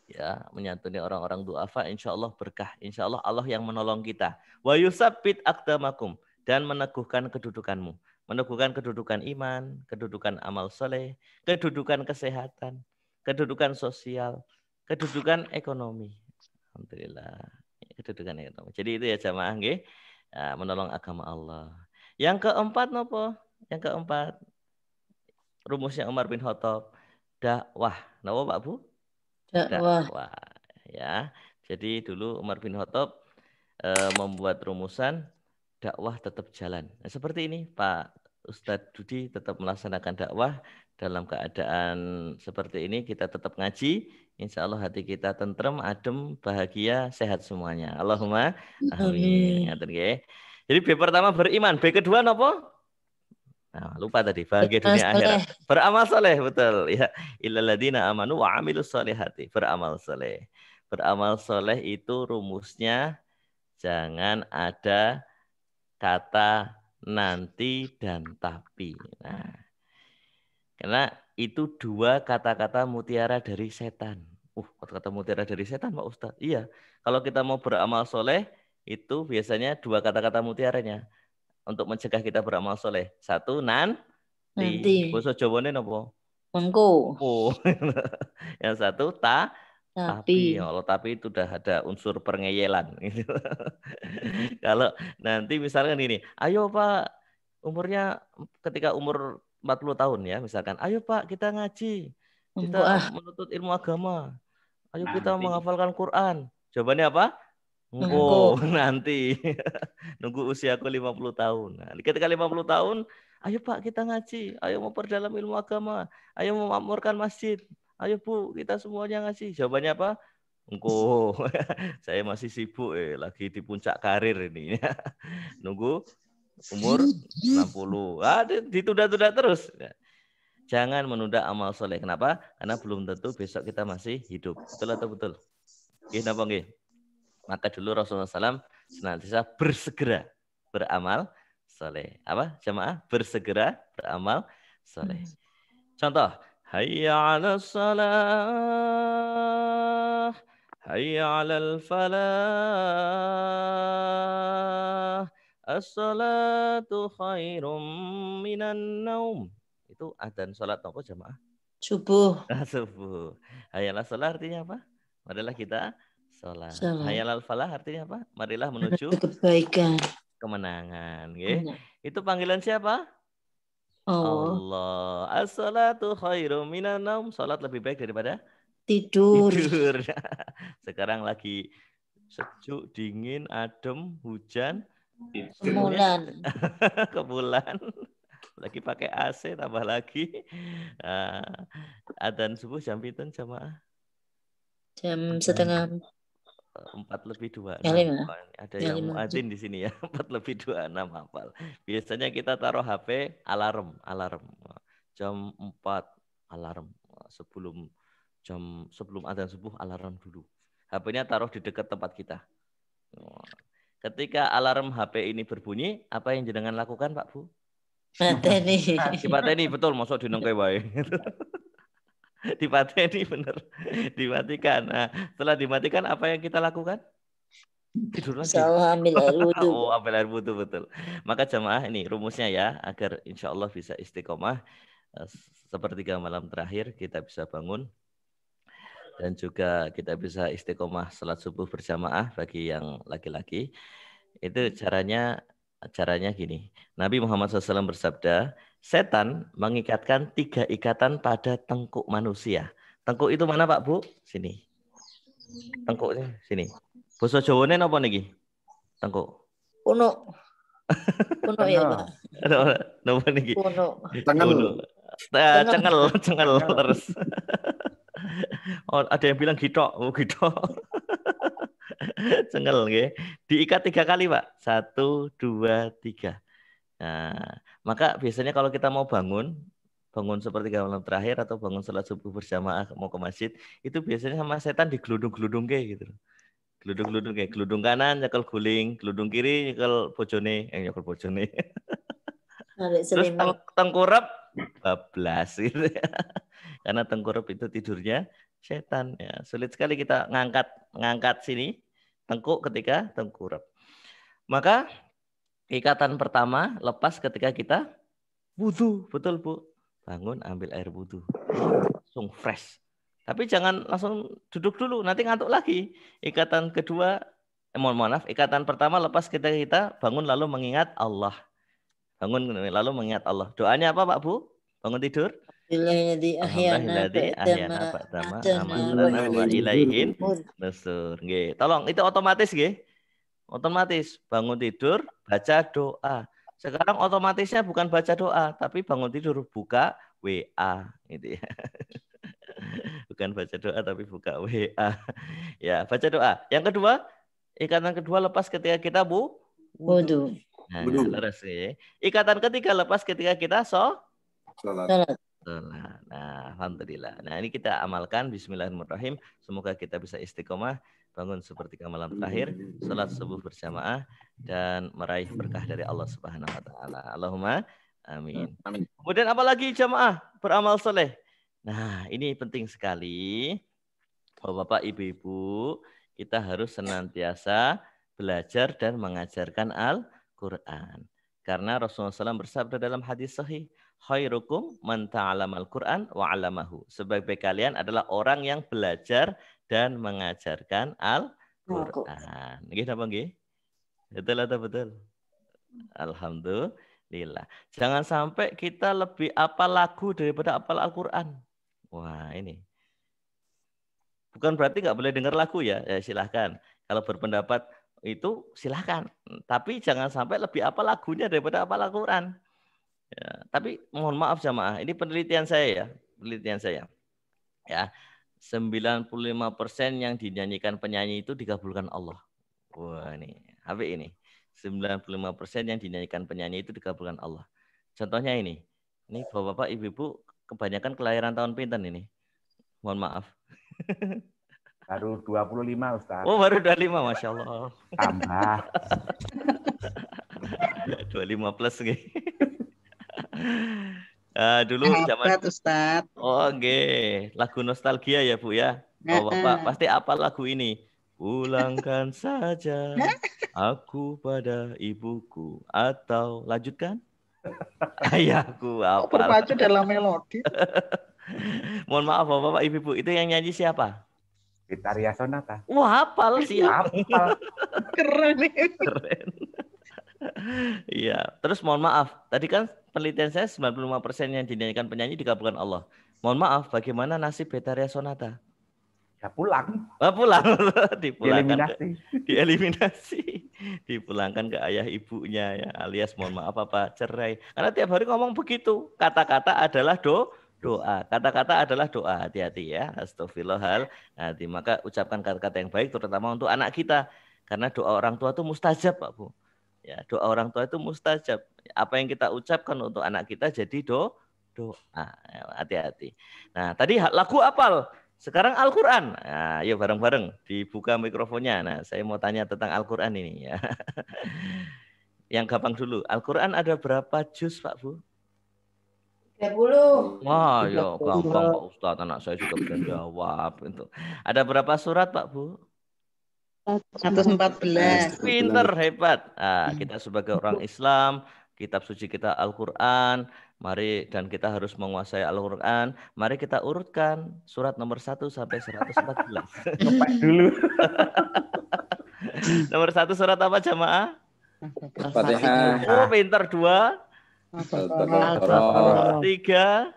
ya, menyantuni orang-orang duafa, insya Allah berkah, insya Allah Allah yang menolong kita. Wa yusabbit aqdamakum, dan meneguhkan kedudukanmu, meneguhkan kedudukan iman, kedudukan amal soleh, kedudukan kesehatan, kedudukan sosial, kedudukan ekonomi. Alhamdulillah, kedudukan ekonomi. Jadi itu ya jamaah nggih, ya, menolong agama Allah. Yang keempat nopo? Yang keempat, rumusnya Umar bin Khattab, dakwah. Napa Pak Bu? Dakwah. Ya. Jadi dulu Umar bin Khattab membuat rumusan dakwah tetap jalan. Nah, seperti ini Pak Ustadz Dudi tetap melaksanakan dakwah dalam keadaan seperti ini, kita tetap ngaji. Insya Allah hati kita tentrem, adem, bahagia, sehat semuanya. Allahumma amin. Jadi B pertama beriman, B kedua apa? Nah, lupa tadi bahagia dunia akhirat. Beramal soleh, betul ya. Illalladzina amanu wa amilus solihati. Beramal soleh. Beramal soleh itu rumusnya jangan ada kata nanti dan tapi. Nah, karena itu dua kata-kata mutiara dari setan. Kata-kata mutiara dari setan Pak Ustadz. Iya, kalau kita mau beramal soleh itu biasanya dua kata-kata mutiaranya. Untuk mencegah kita beramal soleh. Satu, nanti. Basa Jawane napa? Mengko. Yang satu, tapi. Kalau tapi itu udah ada unsur pengeyelan. Kalau nanti misalkan ini, ayo Pak, Umurnya ketika umur 40 tahun ya, misalkan, ayo Pak kita ngaji, kita menuntut ilmu agama, ayo kita menghafalkan Quran. Jawabannya apa? Engko nanti. Nunggu usiaku 50 tahun. Nah, ketika 50 tahun, ayo Pak kita ngaji, ayo memperdalam ilmu agama, ayo memakmurkan masjid, ayo Bu kita semuanya ngaji. Jawabannya apa? Engko. Saya masih sibuk lagi di puncak karir ini. Nunggu umur 60. Ditunda-tunda terus. Jangan menunda amal soleh. Kenapa? Karena belum tentu besok kita masih hidup. Betul atau betul? Kenapa nggih? Maka dulu Rasulullah SAW senantiasa bersegera beramal soleh. Apa? Jamaah bersegera beramal soleh. Contoh, hayya 'alas salah, hayya 'alal falah, as-salatu khairum minan naum. Itu adzan salat apa jamaah? Subuh. Subuh. Hayya 'alas salah artinya apa? Marilah kita salat. Salat. Hayya 'alal falah artinya apa? Marilah menuju kebaikan. Kemenangan. Itu panggilan siapa? Allah. As-salatu khairum minan naum. Salat lebih baik daripada tidur. Sekarang lagi sejuk, dingin, adem, hujan. Kemulan. Kebulan. Lagi pakai AC tambah lagi. Adzan subuh jam pinten jamaah? Jam setengah 4:26. Ada Ya, yang muadzin di sini ya. 4:26 hafal. Biasanya kita taruh HP alarm. Jam 4 alarm. Sebelum adzan subuh alarm dulu. HP-nya taruh di dekat tempat kita. Ketika alarm HP ini berbunyi, apa yang jenengan lakukan, Pak Bu? Dipateni, betul, masuk dinengke wae. Dipateni bener. Dimatikan. Nah, setelah dimatikan apa yang kita lakukan? Tidur lagi. Ambil air wudhu. Ambil air wudhu, betul. Maka jamaah ini rumusnya ya, agar insya Allah bisa istiqomah. Sepertiga malam terakhir kita bisa bangun. Dan juga kita bisa istiqomah salat subuh berjamaah bagi yang laki-laki. Itu caranya gini. Nabi Muhammad SAW bersabda, setan mengikatkan 3 ikatan pada tengkuk manusia. Tengkuk itu mana Pak Bu? Sini. Tengkuknya sini. Basa Jawane napa niki? Tengkuk. Kuno ya Pak. Napa niki? Kuno. Cengel terus. Ada yang bilang gitok. Cengel nggih. Diikat 3 kali, Pak. 1, 2, 3. Nah, maka biasanya kalau kita mau bangun sepertiga malam terakhir atau bangun salat subuh berjamaah mau ke masjid, itu biasanya sama setan digeludung-geludung kayak gitu. Geludung-geludung kayak geludung kanan nyekel guling, geludung kiri nyekel bojone, Terus tengkurap bablas gitu. Karena tengkurap itu tidurnya setan ya. Sulit sekali kita ngangkat sini tengkuk ketika tengkurap. Maka ikatan pertama lepas ketika kita wudu, betul Bu. Bangun ambil air wudu. Langsung fresh. Tapi jangan langsung duduk dulu, nanti ngantuk lagi. Ikatan kedua, ikatan pertama lepas ketika kita bangun lalu mengingat Allah. Bangun lalu mengingat Allah. Doanya apa Pak Bu? Bangun tidur? Alhamdulillahilladzi ahyana ba'dama amatana wa ilaihin nusur. Nggih. Tolong itu otomatis nggih. Otomatis bangun tidur baca doa. Sekarang otomatisnya bukan baca doa, tapi bangun tidur buka WA gitu ya. Bukan baca doa tapi buka WA. Ya, baca doa. Yang kedua, ikatan kedua lepas ketika kita wudu. Nah, terus ya. Ikatan ketiga lepas ketika kita salat. Nah, alhamdulillah. Nah, ini kita amalkan. Bismillahirrahmanirrahim. Semoga kita bisa istiqomah, bangun sepertiga malam terakhir, salat subuh berjamaah, dan meraih berkah dari Allah Subhanahu Wa Taala. Allahumma amin. Kemudian apa lagi jamaah beramal soleh? Nah, ini penting sekali. Bapak, Ibu-ibu, kita harus senantiasa belajar dan mengajarkan Al-Quran. Karena Rasulullah SAW bersabda dalam hadis sahih, khairukum man ta'alamal Quran wa 'allamahu. Sebaik-baik kalian adalah orang yang belajar dan mengajarkan Al-Quran. Nggih napa nggih? Betul atau betul? Alhamdulillah. Lillah. Jangan sampai kita lebih apal lagu daripada apal Al-Quran. Wah, ini. Bukan berarti nggak boleh dengar lagu ya, silahkan. Kalau berpendapat itu silahkan. Tapi jangan sampai lebih apal lagunya daripada apal Al-Quran. Ya, tapi mohon maaf jamaah, ini penelitian saya ya. Penelitian saya. Ya, 95% yang dinyanyikan penyanyi itu dikabulkan Allah. Wah, ini. Habis ini. 95% yang dinyanyikan penyanyi itu dikabulkan Allah. Contohnya ini. Ini Bapak-bapak, Ibu-ibu kebanyakan kelahiran tahun pinten ini? Mohon maaf. Baru 25 Ustaz. Oh, baru 25, Masya Allah. Tambah. 25 plus nih. Dulu zaman Ustaz. Oh, nggih. Lagu nostalgia ya, Bu ya. Bapak pasti apa lagu ini? Pulangkan saja aku pada ibuku, atau lanjutkan ayahku, apa? Berpacu dalam melodi. Mohon maaf Bapak Ibu, itu yang nyanyi siapa? Vitaria Sonata. Wah, hafal sih. Hafal. Keren nih. Keren. Iya, terus mohon maaf, tadi kan penelitian saya 95% yang dinyanyikan penyanyi dikabulkan Allah. Mohon maaf, bagaimana nasib Vitaria Sonata? Ya pulang. Pulang. Dipulangkan. Dieliminasi. Dipulangkan ke ayah ibunya ya, alias mohon maaf apa cerai. Karena tiap hari ngomong begitu. Kata-kata adalah doa. Kata-kata adalah doa. Hati-hati ya. Astagfirullahaladzim. Maka ucapkan kata-kata yang baik terutama untuk anak kita. Karena doa orang tua itu mustajab, Pak Bu. Ya, doa orang tua itu mustajab. Apa yang kita ucapkan untuk anak kita jadi doa. Hati-hati. Nah, tadi lagu apal. Sekarang Al-Quran. Nah, yuk bareng-bareng dibuka mikrofonnya. Nah, saya mau tanya tentang Al-Quran ini ya. Yang gampang dulu. Al-Quran ada berapa juz, Pak Bu? 30. Wah, ya gampang Pak Ustadz. Anak saya juga bisa jawab. Itu. Ada berapa surat, Pak Bu? 114. Pinter, hebat. Nah, kita sebagai orang Islam, kitab suci kita Al-Quran. Mari, dan kita harus menguasai Al-Quran. Mari kita urutkan surat nomor 1 sampai 114. Ngepek dulu. Nomor 1 surat apa jamaah? Fatihah. Oh, pinter. 2. Al-Baqarah. 3.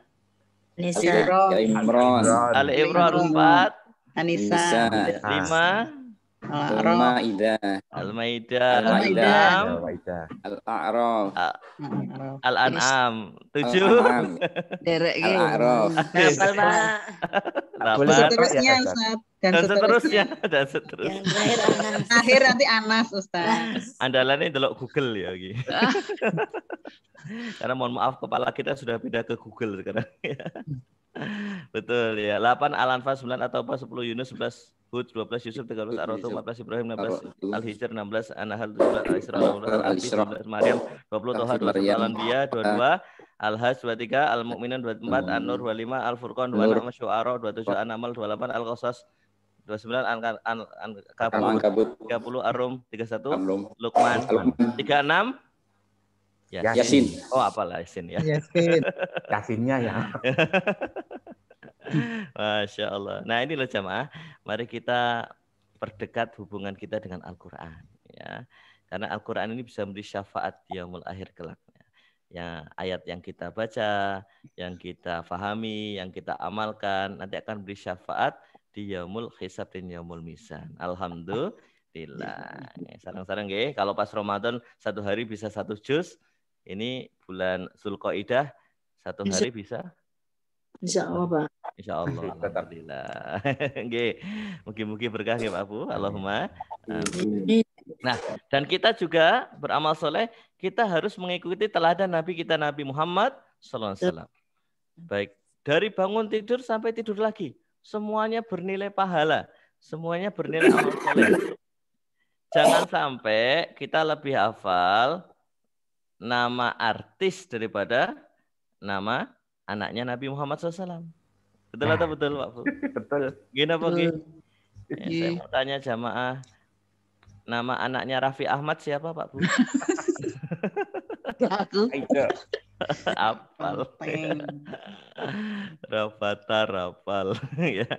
Nisa. Al-Imran. Al-Imran. 4. Anissa. 5. Al-Maidah. Al-Maidah. Al-Maidah. 6. Al-A'raf. Al-An'am. 7. Al-An'am. Derek Al-A'raf. Hafal, Pak. Boleh seterusnya ya, Ustaz. Dan seterusnya. Dan Yang seterusnya. terakhir Anas. Akhir nanti Anas Ustaz. Andalannya delok Google ya. Gitu. Karena mohon maaf kepala kita sudah pindah ke Google sekarang. Betul ya. 8 Al-Anfal, 9 atau 10 Yunus, 11 Hud, 12 Yusuf, 13 Ar-Rasul, 14 Ibrahim, 16 Al-Hijr, 16 An-Nahl, 17 Al-Isra, 16 Al-Isra, 19 Maryam, 20 Toha, 21 Al-Anbiya, 22 Al-Hajj, 23 Al-Mu'minun, 24 An-Nur, 25 Al-Furqan, 26 Syu'ara, 27 An-Namal, 28 Al-Qasas, 29 Al-Kabut, 30 Ar-Rum, 31 Luqman, 36 Yasin. Oh, apalah Yasin ya. Yasinnya ya. Masya Allah. Nah ini loh jamaah, mari kita perdekat hubungan kita dengan Al-Quran. Ya. Karena Al-Quran ini bisa memberi syafaat di yaumul akhir kelak. Ya, ayat yang kita baca, yang kita fahami, yang kita amalkan, nanti akan beri syafaat di yaumul hisab dan yaumul mizan. Alhamdulillah. Sarang-sarang nggih, kalau pas Ramadan 1 hari bisa 1 juz, ini bulan Zulqaidah 1 hari bisa? Insya Allah, Pak. Insya Allah. Alhamdulillah. Nggih. Mugi-mugi berkah ya Pak Bu. Allahumma. Amin. Nah, dan kita juga beramal soleh, kita harus mengikuti teladan Nabi kita Nabi Muhammad SAW. Baik, dari bangun tidur sampai tidur lagi, semuanya bernilai pahala, semuanya bernilai amal soleh. Jangan sampai kita lebih hafal nama artis daripada nama anaknya Nabi Muhammad SAW. Betul atau betul Pak Bu? Betul. Gini apa gini? Saya mau tanya jamaah, nama anaknya Raffi Ahmad siapa Pak Bu? Aku. Apal. Rafathar apal. Ya.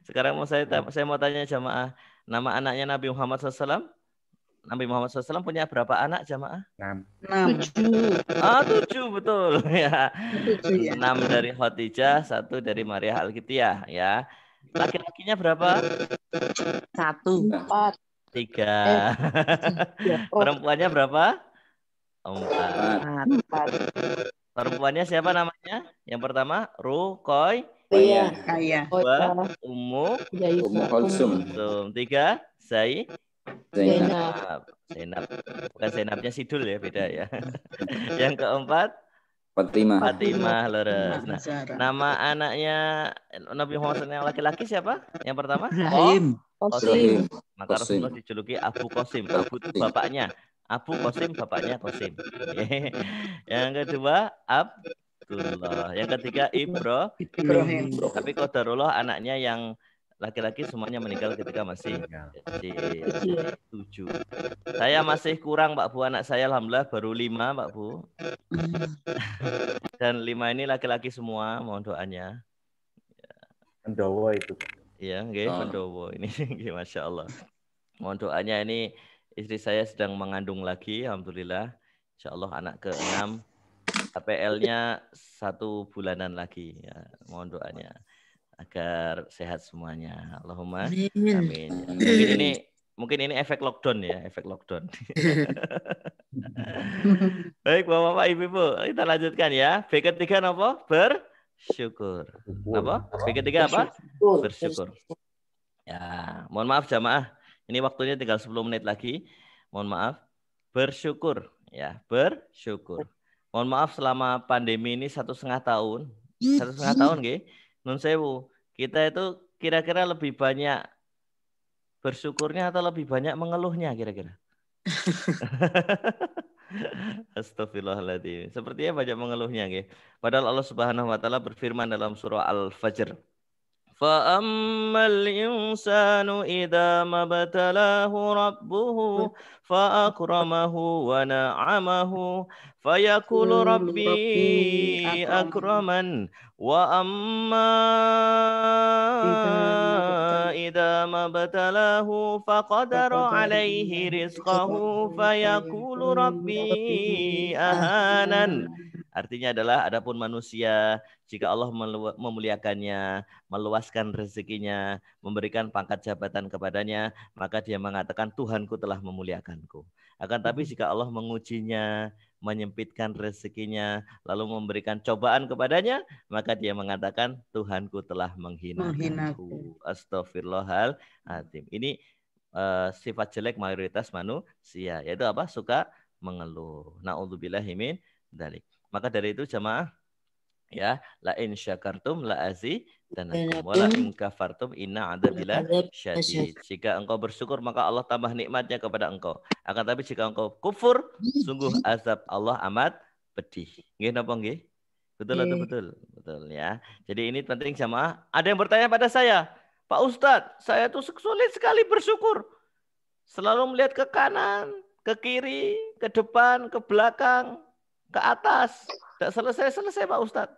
Sekarang saya mau tanya jamaah, nama anaknya Nabi Muhammad SAW? Nabi Muhammad SAW punya berapa anak jamaah? 6. 6. 7 betul ya. 7 ya. 6 dari Khadijah, 1 dari Maria Al-Qibtiyah ya. Laki-lakinya berapa? 1. 4. 3. Perempuannya berapa? 4. 4. Perempuannya siapa namanya? Yang pertama Ruqayyah. Iya. Kaya. 2 Ummu Kulsum. 3 Zainab. Zainab. Bukan Zainabnya Sidul ya, beda ya. Yang keempat Fatimah. Fatimah leres. Nah, Zara. nama anaknya Nabi Muhammad SAW yang laki-laki siapa? Yang pertama? Ibrahim. Ibrahim. Maka Qasim. Rasulullah dijuluki Abu Qasim. Abu itu bapaknya. Abu Qasim bapaknya Qasim. Yang kedua Abdullah. Yang ketiga Ibrahim. Tapi qadarullah anaknya yang laki-laki semuanya meninggal ketika masih kecil. 7. Saya masih kurang Pak Bu, anak saya alhamdulillah baru 5 Pak Bu. Dan 5 ini laki-laki semua, mohon doanya. Pendowo itu. Iya, nggih, pendowo ini nggih, Masya Allah. Mohon doanya, ini istri saya sedang mengandung lagi, alhamdulillah. Insya Allah anak ke-6, KPL-nya 1 bulanan lagi. Ya, mohon doanya agar sehat semuanya. Allahumma amin. Mungkin ini efek lockdown ya, efek lockdown. Baik, Bapak-bapak, Ibu-ibu, kita lanjutkan ya. B ketiga apa? Bersyukur. Apa? B ketiga apa? Bersyukur. Ya, mohon maaf jamaah. Ini waktunya tinggal 10 menit lagi. Mohon maaf. Bersyukur ya, bersyukur. Mohon maaf selama pandemi ini 1,5 tahun. 1,5 tahun nggih. Nun sewu. Kita itu kira-kira lebih banyak bersyukurnya atau lebih banyak mengeluhnya kira-kira? Astagfirullahaladzim. Sepertinya banyak mengeluhnya nggih. Padahal Allah Subhanahu wa taala berfirman dalam surah Al-Fajr. فَأَمَّا الْإِنسَانُ إِذَا مَا ابْتَلَاهُ رَبُّهُ فَأَكْرَمَهُ وَنَعَمَهُ فَيَقُولُ رَبِّي أَكْرَمَنِ وَأَمَّا إِذَا مَا ابْتَلَاهُ فَقَدَرَ عَلَيْهِ رِزْقَهُ فَيَقُولُ رَبِّي أَهَانَنِ. Artinya adalah adapun manusia jika Allah memuliakannya, meluaskan rezekinya, memberikan pangkat jabatan kepadanya, maka dia mengatakan Tuhanku telah memuliakanku. Akan tapi jika Allah mengujinya, menyempitkan rezekinya, lalu memberikan cobaan kepadanya, maka dia mengatakan Tuhanku telah menghinakanku. Astagfirullahaladzim. Ini sifat jelek mayoritas manusia, yaitu apa? Suka mengeluh. Na'udzubillahi min dzalik. Maka dari itu jamaah, ya, la in syakartum la azidanakum wa la in kafartum inna adzabillah syadid. Jika engkau bersyukur maka Allah tambah nikmatnya kepada engkau. Akan tapi jika engkau kufur, sungguh azab Allah amat pedih. Nggih napa nggih? Betul atau betul? Betul ya. Jadi ini penting jamaah. Ada yang bertanya pada saya, Pak Ustadz, saya tuh sulit sekali bersyukur. Selalu melihat ke kanan, ke kiri, ke depan, ke belakang, ke atas. Tidak selesai-selesai Pak Ustadz.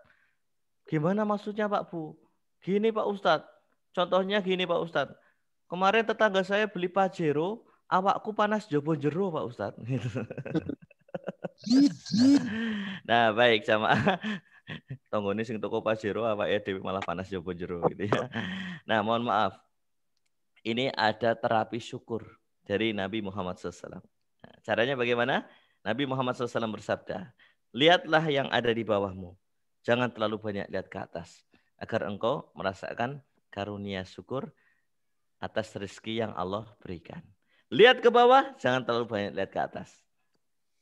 Gimana maksudnya Pak Bu? Gini Pak Ustadz. Contohnya gini Pak Ustadz. Kemarin tetangga saya beli Pajero, awakku panas jobo jero Pak Ustadz. Nah baik jamaah. Tonggone sing toko Pajero awake dhewe malah panas jobo jero gitu ya. Nah mohon maaf. Ini ada terapi syukur dari Nabi Muhammad SAW. Nah, caranya bagaimana? Nabi Muhammad SAW bersabda, lihatlah yang ada di bawahmu. Jangan terlalu banyak lihat ke atas. Agar engkau merasakan karunia syukur atas rezeki yang Allah berikan. Lihat ke bawah, jangan terlalu banyak lihat ke atas.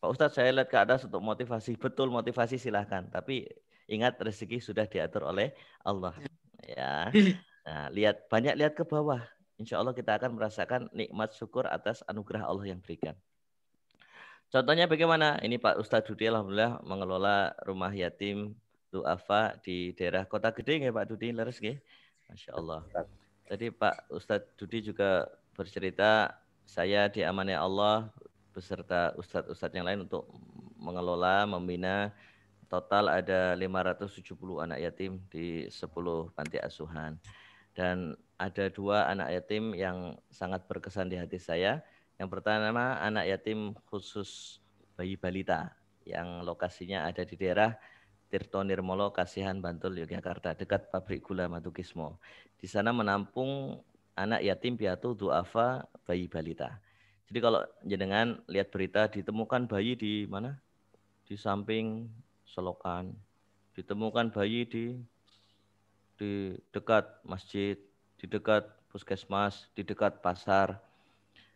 Pak Ustadz, saya lihat ke atas untuk motivasi. Betul, motivasi silahkan. Tapi ingat rezeki sudah diatur oleh Allah. Ya. Nah, banyak lihat ke bawah. Insya Allah kita akan merasakan nikmat syukur atas anugerah Allah yang berikan. Contohnya bagaimana? Ini Pak Ustadz Dudi alhamdulillah mengelola rumah yatim du'afa di daerah Kota Gede nggih Pak Dudi, leres nggih? Masya Allah. Tadi Pak Ustadz Dudi juga bercerita saya diamanai Allah beserta ustadz-ustadz yang lain untuk mengelola, membina total ada 570 anak yatim di 10 panti asuhan. Dan ada 2 anak yatim yang sangat berkesan di hati saya. Yang pertama anak yatim khusus bayi balita yang lokasinya ada di daerah Tirto Nirmolo, Kasihan, Bantul, Yogyakarta, dekat pabrik gula Matukismo. Di sana menampung anak yatim piatu duafa bayi balita. Jadi kalau jenengan lihat berita ditemukan bayi di mana? Di samping selokan, ditemukan bayi di dekat masjid, di dekat puskesmas, di dekat pasar.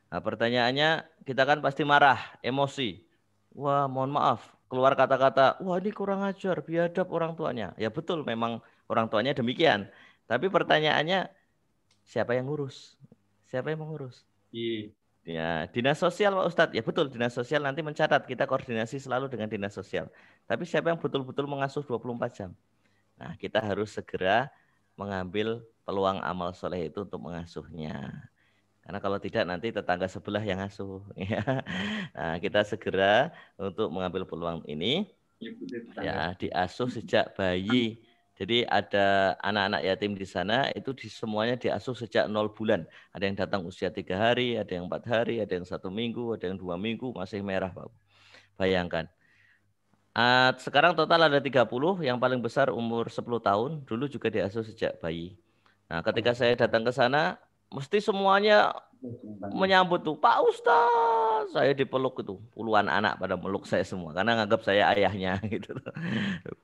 Nah, pertanyaannya kita kan pasti marah, emosi. Wah, mohon maaf, keluar kata-kata, wah ini kurang ajar, biadab orang tuanya. Ya betul, memang orang tuanya demikian. Tapi pertanyaannya, siapa yang ngurus? Siapa yang mengurus? Ya, dinas sosial Pak Ustadz. Ya betul, dinas sosial nanti mencatat. Kita koordinasi selalu dengan dinas sosial. Tapi siapa yang betul-betul mengasuh 24 jam? Nah, kita harus segera mengambil peluang amal soleh itu untuk mengasuhnya. Karena kalau tidak nanti tetangga sebelah yang asuh. Nah, kita segera untuk mengambil peluang ini. Ya, diasuh sejak bayi. Jadi ada anak-anak yatim di sana itu semuanya diasuh sejak 0 bulan. Ada yang datang usia 3 hari, ada yang 4 hari, ada yang 1 minggu, ada yang 2 minggu, masih merah Pak. Bayangkan. Sekarang total ada 30, yang paling besar umur 10 tahun, dulu juga diasuh sejak bayi. Nah, ketika saya datang ke sana, mesti semuanya menyambut tuh, Pak Ustaz, saya dipeluk itu, puluhan anak pada meluk saya semua, karena nganggap saya ayahnya gitu.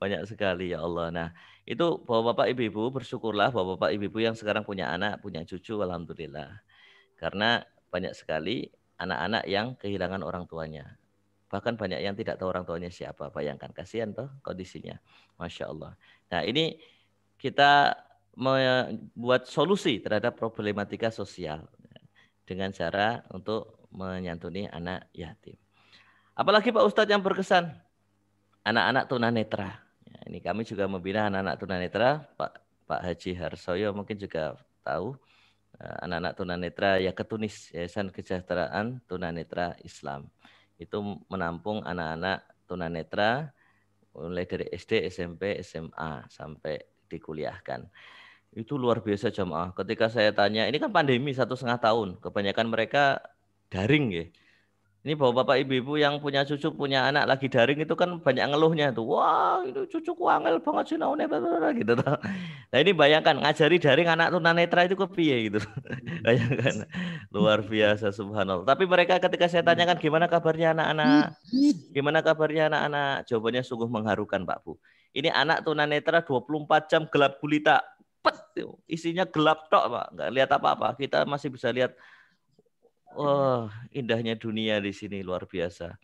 Banyak sekali ya Allah. Nah, itu Bapak-bapak Ibu-ibu bersyukurlah Bapak-bapak Ibu-ibu yang sekarang punya anak, punya cucu, alhamdulillah. Karena banyak sekali anak-anak yang kehilangan orang tuanya. Bahkan banyak yang tidak tahu orang tuanya siapa. Bayangkan, kasihan toh kondisinya. Masya Allah. Nah, ini kita membuat solusi terhadap problematika sosial dengan cara untuk menyantuni anak yatim. Apalagi Pak Ustadz yang berkesan, anak-anak tunanetra. Ya, ini kami juga membina anak-anak tunanetra. Pak Haji Harsoyo mungkin juga tahu anak-anak tunanetra ya Ketunis, Yayasan Kesejahteraan Tunanetra Islam. Itu menampung anak-anak tunanetra mulai dari SD, SMP, SMA sampai dikuliahkan. Itu luar biasa jamaah. Ketika saya tanya, ini kan pandemi 1,5 tahun, kebanyakan mereka daring ya. Ini bapak-bapak ibu-ibu yang punya cucu, punya anak lagi daring itu kan banyak ngeluhnya tuh. Wah, itu cucuku angel banget sih gitu. Nah, ini bayangkan ngajari daring anak tunanetra itu kepiye gitu. Bayangkan luar biasa subhanallah. Tapi mereka ketika saya tanyakan gimana kabarnya anak-anak? Gimana kabarnya anak-anak? Jawabannya sungguh mengharukan, Pak Bu. Ini anak tunanetra 24 jam gelap gulita. Isinya gelap tok, Pak. Enggak lihat apa-apa. Kita masih bisa lihat wah, indahnya dunia di sini luar biasa.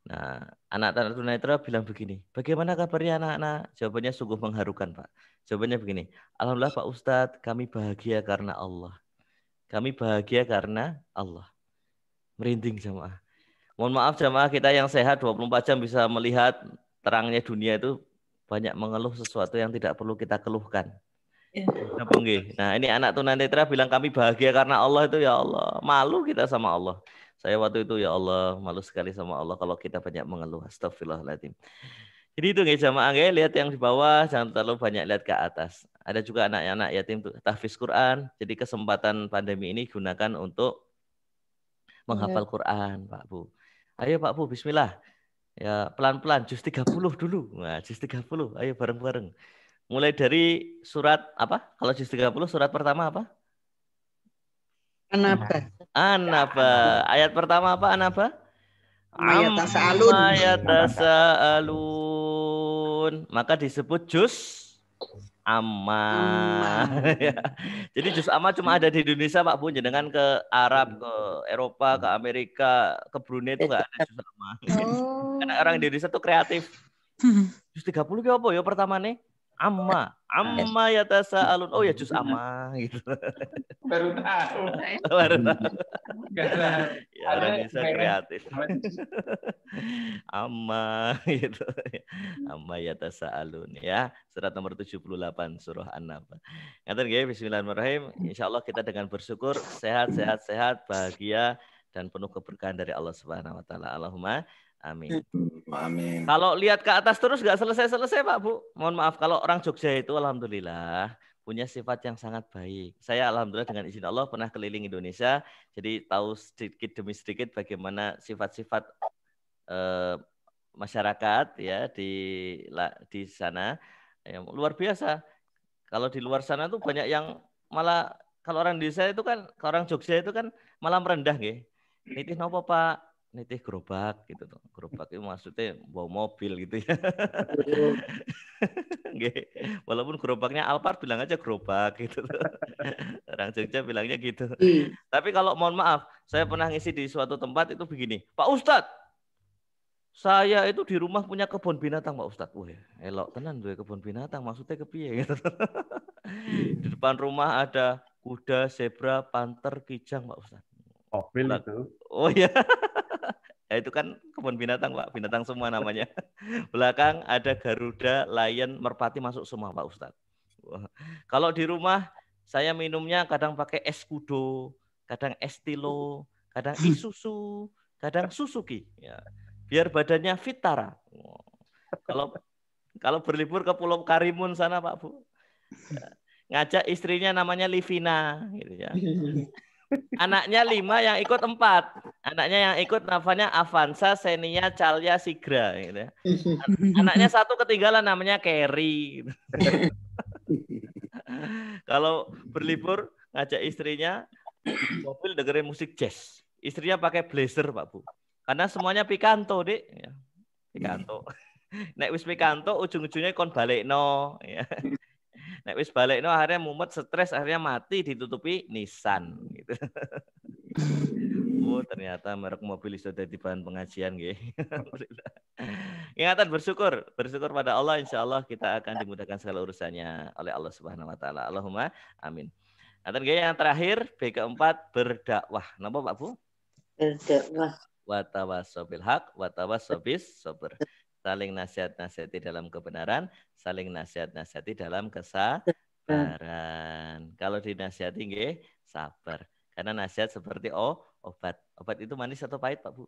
Nah, anak-anak tunanetra bilang begini, bagaimana kabarnya anak-anak? Jawabannya sungguh mengharukan, Pak. Jawabannya begini, alhamdulillah Pak Ustadz, kami bahagia karena Allah. Kami bahagia karena Allah. Merinding jamaah. Mohon maaf jamaah kita yang sehat 24 jam bisa melihat terangnya dunia itu banyak mengeluh sesuatu yang tidak perlu kita keluhkan. Nah, ini anak tunanetra bilang kami bahagia karena Allah itu ya Allah. Malu kita sama Allah. Saya waktu itu ya Allah, malu sekali sama Allah kalau kita banyak mengeluh. Astagfirullahaladzim. Jadi itu nggih jamaah nggih, lihat yang di bawah, jangan terlalu banyak lihat ke atas. Ada juga anak-anak yatim tahfiz Quran. Jadi kesempatan pandemi ini gunakan untuk menghafal Quran, Pak Bu. Ayo Pak Bu, bismillah. Ya, pelan-pelan juz 30 dulu. Nah, juz 30. Ayo bareng-bareng. Mulai dari surat apa? Kalau juz 30 surat pertama apa? Anaba. Anaba. Ayat pertama apa Anaba? Amma yatasa'alun. Amma yatasa'alun. Maka disebut juz Amma. Jadi juz Amma cuma ada di Indonesia Pak Bu. Jangan ke Arab, ke Eropa, ke Amerika, ke Brunei itu nggak ada juz Amma. Karena orang Indonesia tuh kreatif. Juz 30 ya apa ya pertama nih? Amma yatasa'alun. Oh ya juz Amma gitu. Baru tahu. Baru tahu. Ya, orang Indonesia kreatif. Amma gitu. Amma yatasa'alun ya. Surat nomor 78 surah An-Naba. Ngaten nggih, bismillahirrahmanirrahim. Insyaallah kita dengan bersyukur sehat, bahagia dan penuh keberkahan dari Allah Subhanahu wa taala. Allahumma amin. Amin. Kalau lihat ke atas terus nggak selesai Pak Bu. Mohon maaf kalau orang Jogja itu alhamdulillah punya sifat yang sangat baik. Saya alhamdulillah dengan izin Allah pernah keliling Indonesia, jadi tahu sedikit demi sedikit bagaimana sifat-sifat masyarakat ya di sana. Luar biasa. Kalau di luar sana tuh banyak yang malah kalau orang Indonesia itu kan, orang Jogja itu kan malah merendah nggih. Nitih nopo Pak? Nitih gerobak gitu tuh. Gerobak itu maksudnya bawa mobil gitu ya. Walaupun gerobaknya Alphard bilang aja gerobak gitu. Orang Jogja bilangnya gitu. Tapi kalau mohon maaf, saya pernah ngisi di suatu tempat itu begini, Pak Ustadz, saya itu di rumah punya kebun binatang Pak Ustadz. Wah, elok tenan tuh kebun binatang, maksudnya kepiye gitu. Di depan rumah ada kuda, zebra, panter, kijang Pak Ustadz. Mobil itu. Oh iya. Ya, itu kan kebun binatang Pak, binatang semua namanya. Belakang ada garuda, lion, merpati masuk semua Pak Ustadz. Wah. Kalau di rumah saya minumnya kadang pakai es kudo, kadang es tilo, kadang isusu, kadang Suzuki. Ya. Biar badannya Vitara. Kalau berlibur ke Pulau Karimun sana Pak Bu, ngajak istrinya namanya Livina, gitu ya. Anaknya 5 yang ikut 4. Anaknya yang ikut namanya Avanza, Xenia, Calya, Sigra. Gitu ya. Anaknya 1 ketinggalan namanya Kerry. Gitu. Kalau berlibur ngajak istrinya mobil dengerin musik jazz. Istrinya pakai blazer Pak Bu. Karena semuanya pikanto Dik. Ya, pikanto. Nek wis pikanto ujung-ujungnya kon balekno. Ya. Nek wis balekno akhirnya mumet, stres, akhirnya mati ditutupi Nissan gitu. Oh, ternyata merek mobil sudah di bahan pengajian nggih. Ingatan bersyukur pada Allah, insya Allah kita akan dimudahkan segala urusannya oleh Allah Subhanahu wa taala. Allahumma amin. Nanti yang terakhir B keempat berdakwah. Napa Pak Bu? Berdakwah. Wa tawassaw bil haq wa tawassaw bis sabr. Saling nasihat-nasihati dalam kebenaran, saling nasihat-nasihati dalam kesabaran. Kalau dinasihati nggih sabar. Karena nasihat seperti obat. Obat itu manis atau pahit, Pak Bu?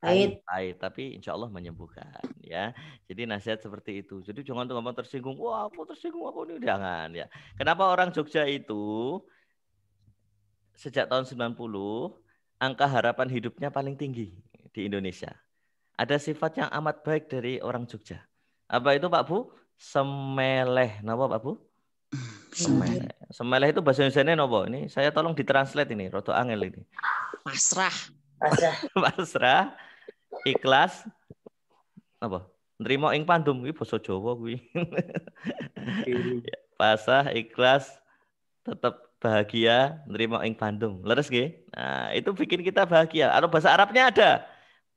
Pahit. Pahit, tapi insya Allah menyembuhkan ya. Jadi nasihat seperti itu. Jadi jangan tuh ngomong tersinggung. Wah, aku tersinggung aku ini, jangan ya. Kenapa orang Jogja itu sejak tahun 90 angka harapan hidupnya paling tinggi di Indonesia? Ada sifat yang amat baik dari orang Jogja. Apa itu Pak Bu? Semeleh. Napa Pak Bu? Semeleh. Semeleh itu bahasa Indonesia nopo? Ini saya tolong ditranslate ini, roto angel ini. Pasrah. Pasrah, ikhlas, apa? Nrimo ing pandum kuwi basa Jawa kuwi. Pasrah, ikhlas, tetap bahagia, nrimo ing pandum. Leres nggih? Nah, itu bikin kita bahagia. Atau bahasa Arabnya ada.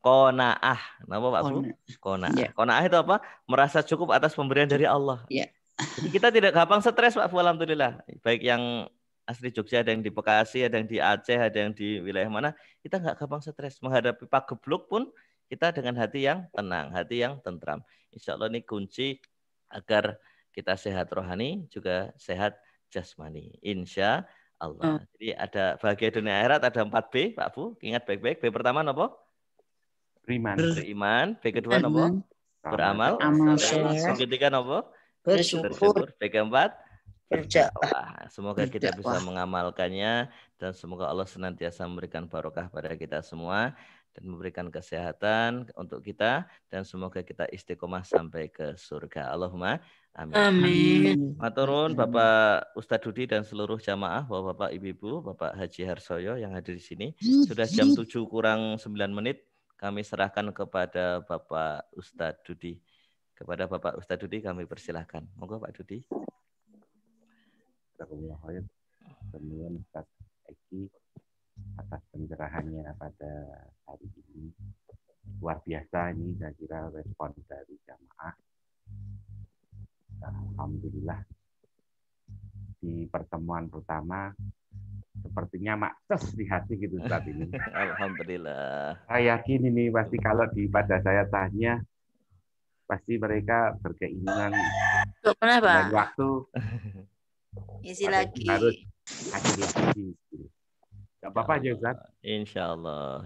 Qanaah. Napa Pak Bu? Qanaah. Yeah. Qanaah itu apa? Merasa cukup atas pemberian dari Allah. Yeah. Jadi kita tidak gampang stres Pak Bu, alhamdulillah. Baik yang asli Jogja, ada yang di Bekasi, ada yang di Aceh, ada yang di wilayah mana, kita nggak gampang stres. Menghadapi pagebluk pun kita dengan hati yang tenang, hati yang tentram. Insya Allah ini kunci agar kita sehat rohani, juga sehat jasmani. Insya Allah. Jadi ada bahagia dunia akhirat, ada 4B, Pak Bu. Ingat baik-baik. B pertama apa? Beriman. B kedua apa? Beramal. B ketiga apa? Bersyukur. B keempat? Berdakwah. Semoga kita bisa mengamalkannya dan semoga Allah senantiasa memberikan barokah pada kita semua dan memberikan kesehatan untuk kita dan semoga kita istiqomah sampai ke surga. Allahumma amin. Amin. Maturun Bapak Ustadz Dudi dan seluruh jamaah, Bapak Ibu, Bapak Haji Harsoyo yang hadir di sini. Sudah jam 7 kurang 9 menit. Kami serahkan kepada Bapak Ustadz Dudi. Kepada Bapak Ustadz Dudi kami persilahkan. Monggo Pak Dudi. Kemudian Ustaz Eki atas pencerahannya pada hari ini. Luar biasa ini saya kira respon dari jamaah. Alhamdulillah di pertemuan pertama sepertinya makses di hati gitu saat ini. Alhamdulillah. Saya yakin ini pasti kalau pada saya tanya pasti mereka berkeinginan Kenapa? waktu isi lagi. Harus hadir lagi. Gak apa-apa aja Ustaz. Insya Allah.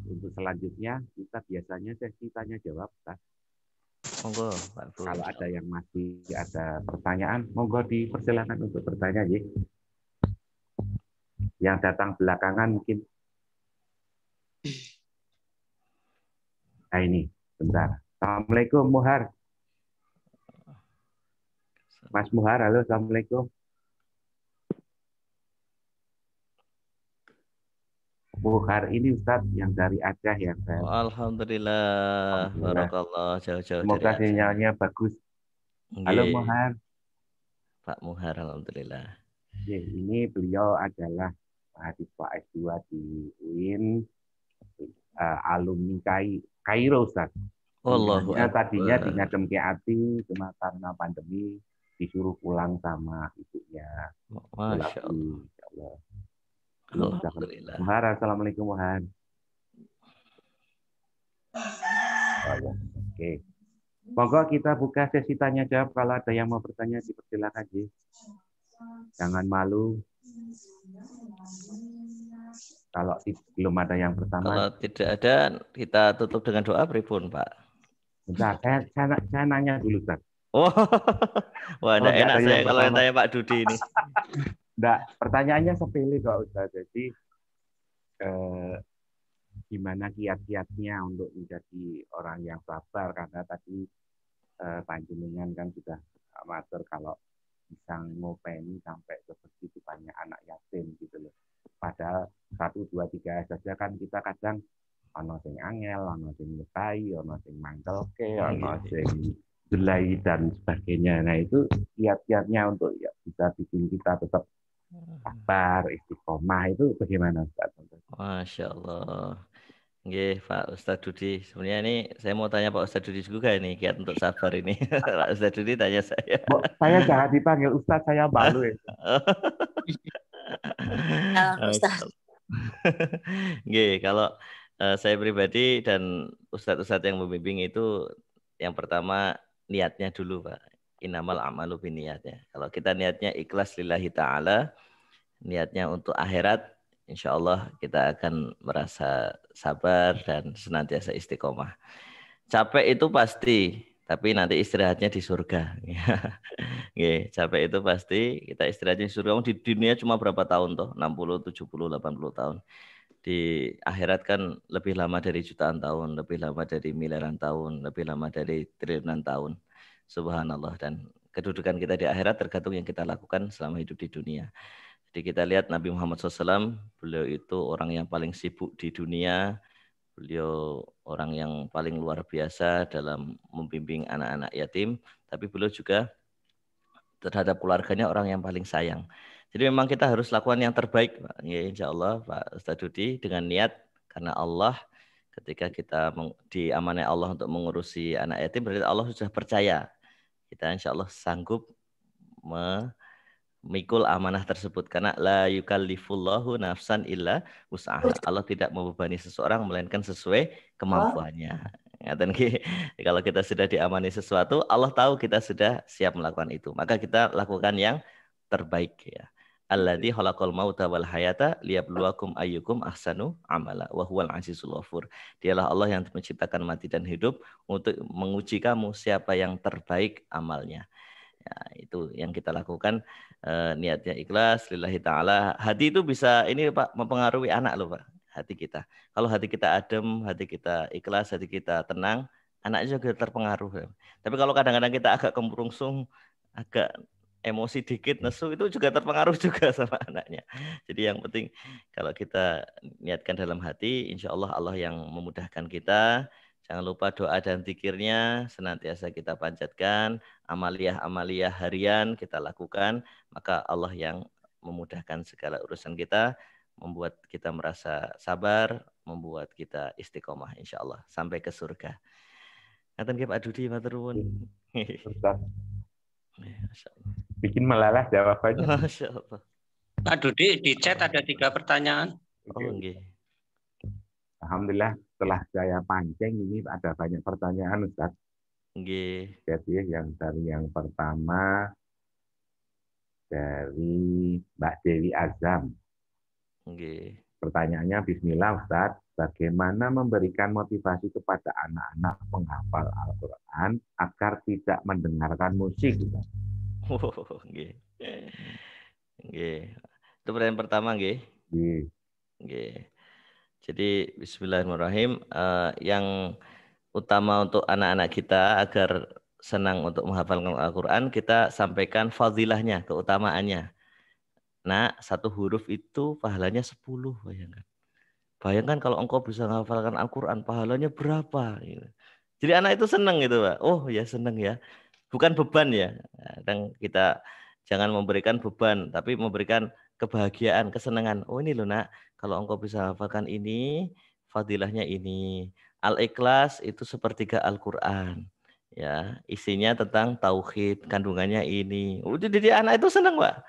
Untuk selanjutnya kita biasanya sesi tanya jawab Ustaz. Monggo, Pak Bu. Kalau ada yang masih ada pertanyaan, monggo dipersilakan untuk bertanya, ya. Yang datang belakangan mungkin. Nah ini, bentar. Assalamualaikum, Muhar. Mas Muhar, halo, Assalamualaikum. Muhar ini Ustadz yang dari Aceh yang saya. Alhamdulillah, Alhamdulillah. barakallah jauh-jauh dari Semoga Aceh. sinyalnya bagus. Halo Nggih, Muhar. Pak Muhar, alhamdulillah. Ini beliau adalah mahasiswa S2 di UIN, alumni Kairo Ustadz. Allahu Tadinya di Akbar. Ngadem Keati, cuma karena pandemi disuruh pulang sama ibunya. Masya Allah. Insya Allah. Alhamdulillah. Muhar, assalamualaikum Muhar. Oh, ya. Oke. Monggo kita buka sesi tanya jawab. Kalau ada yang mau bertanya dipersilakan, Ji. Jangan malu. Kalau belum ada yang pertama. Kalau tidak ada, kita tutup dengan doa pripun, Pak. Bentar, saya nanya dulu, Ustaz. Oh, wah, enggak enak saya kalau yang pertama. tanya Pak Dudi ini. Enggak, pertanyaannya sepele kok, Ustaz. Jadi gimana kiat-kiatnya untuk menjadi orang yang sabar, karena tadi panjenengan kan sudah amatir kalau bisa ngopeni sampai seperti itu banyak anak yatim gitu loh. Padahal 1, 2, 3 saja kan kita kadang ono sing angel, ono sing nyetai, ono sing mangkelke, ono sing jelai dan sebagainya. Nah itu kiat-kiatnya untuk ya bisa bikin kita tetap sabar, istiqomah itu bagaimana Ustaz? Masya Allah. Nggih, Pak Ustadz Dudi. Sebenarnya ini saya mau tanya Pak Ustadz Dudi juga ini, kiat untuk sabar ini. Pak Ustadz Dudi tanya saya. Saya jangan dipanggil Ustadz, saya malu ya. Nggih, kalau saya pribadi dan Ustadz-Ustadz yang membimbing itu yang pertama niatnya dulu, Pak. Innamal a'malu binniyat. Kalau kita niatnya ikhlas lillahi ta'ala, niatnya untuk akhirat, insya Allah kita akan merasa sabar dan senantiasa istiqomah. Capek itu pasti, tapi nanti istirahatnya di surga. Capek itu pasti, kita istirahatnya di surga. Di dunia cuma berapa tahun toh? 60, 70, 80 tahun. Di akhirat kan lebih lama dari jutaan tahun, lebih lama dari miliaran tahun, lebih lama dari triliunan tahun. Subhanallah. Dan kedudukan kita di akhirat tergantung yang kita lakukan selama hidup di dunia. Jadi kita lihat Nabi Muhammad SAW, beliau itu orang yang paling sibuk di dunia, beliau orang yang paling luar biasa dalam membimbing anak-anak yatim, tapi beliau juga terhadap keluarganya orang yang paling sayang. Jadi memang kita harus lakukan yang terbaik, Pak. Ya, insya Allah, Pak Ustadz Dudi, dengan niat, karena Allah, ketika kita diamanai Allah untuk mengurusi anak yatim, berarti Allah sudah percaya. Kita insya Allah sanggup memikul amanah tersebut karena la yukallifullahu nafsan illa wus'aha. Allah tidak membebani seseorang melainkan sesuai kemampuannya. Dan kalau kita sudah diamani sesuatu, Allah tahu kita sudah siap melakukan itu. Maka kita lakukan yang terbaik ya. Alladzi khalaqal mauta wal hayata liyabluwakum ayyukum ahsanu amala wa huwal azizul ghafur. Dialah Allah yang menciptakan mati dan hidup untuk menguji kamu siapa yang terbaik amalnya. Ya, itu yang kita lakukan, niatnya ikhlas lillahi ta'ala. Hati itu bisa ini Pak mempengaruhi anak loh Pak, hati kita. Kalau hati kita adem, hati kita ikhlas, hati kita tenang, anaknya juga terpengaruh. Tapi kalau kadang-kadang kita agak kemurungsung, agak emosi dikit, nesu, itu juga terpengaruh juga sama anaknya. Jadi yang penting kalau kita niatkan dalam hati, insya Allah Allah yang memudahkan kita. Jangan lupa doa dan zikirnya senantiasa kita panjatkan, amaliyah-amaliyah harian kita lakukan, maka Allah yang memudahkan segala urusan kita, membuat kita merasa sabar, membuat kita istiqomah insya Allah sampai ke surga. Ngaten Pak Dudi matur nuwun. Bikin melalah jawabannya. Masya Allah. Pak Dudi, di chat ada 3 pertanyaan. Oh, nggih. Alhamdulillah setelah saya pancing ini ada banyak pertanyaan Ustaz. Nggih. Jadi yang pertama dari Mbak Dewi Azam. Nggih. Pertanyaannya Bismillah Ustaz, bagaimana memberikan motivasi kepada anak-anak penghafal Al-Quran agar tidak mendengarkan musik. Nggih. Nggih. Itu pertanyaan pertama nggih. Nggih. Nggih. Jadi bismillahirrahmanirrahim, yang utama untuk anak-anak kita agar senang untuk menghafalkan Al-Quran, kita sampaikan fadilahnya, keutamaannya. Nah, satu huruf itu pahalanya 10, bayangkan. Bayangkan kalau engkau bisa menghafalkan Al-Quran, pahalanya berapa? Jadi anak itu senang gitu, Pak. Oh ya senang ya. Bukan beban ya. Dan kita jangan memberikan beban, tapi memberikan kebahagiaan, kesenangan. Oh ini loh nak, kalau engkau bisa hafalkan ini, fadilahnya ini. Al-Ikhlas itu sepertiga Al-Quran. Ya, isinya tentang tauhid, kandungannya ini. Jadi anak itu senang, Pak.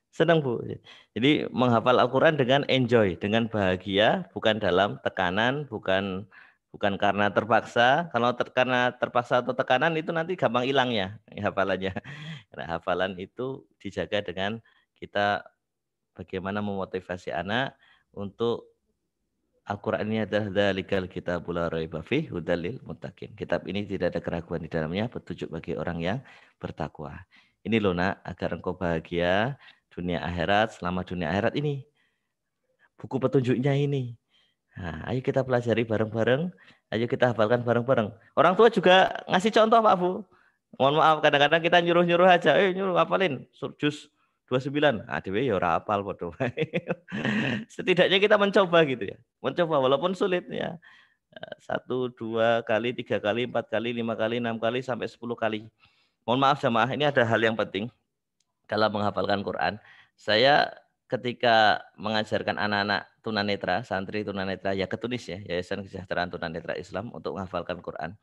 Senang, Bu. Jadi menghafal Al-Quran dengan enjoy, dengan bahagia, bukan dalam tekanan, bukan karena terpaksa. Kalau karena terpaksa atau tekanan itu nanti gampang hilang ya hafalannya. Karena hafalan itu dijaga dengan kita bagaimana memotivasi anak untuk Al-Quran ini adalah dzalikal kitabul la raiba fihi hudal lil muttaqin. Kitab ini tidak ada keraguan di dalamnya, petunjuk bagi orang yang bertakwa. Ini loh nak, agar engkau bahagia dunia akhirat, selama dunia akhirat ini. Buku petunjuknya ini. Nah, ayo kita pelajari bareng-bareng, ayo kita hafalkan bareng-bareng. Orang tua juga ngasih contoh Pak Bu. Mohon maaf, kadang-kadang kita nyuruh-nyuruh aja, nyuruh hafalin juz 29. Dewe ya ora hafal podo. Setidaknya kita mencoba gitu ya. Mencoba walaupun sulit ya. 1, 2 kali, 3 kali, 4 kali, 5 kali, 6 kali, sampai 10 kali. Mohon maaf jamaah, ini ada hal yang penting dalam menghafalkan Quran. Saya ketika mengajarkan anak-anak tunanetra, santri tunanetra ya ke Tunis ya, Yayasan Kesejahteraan Tunanetra Islam untuk menghafalkan Quran.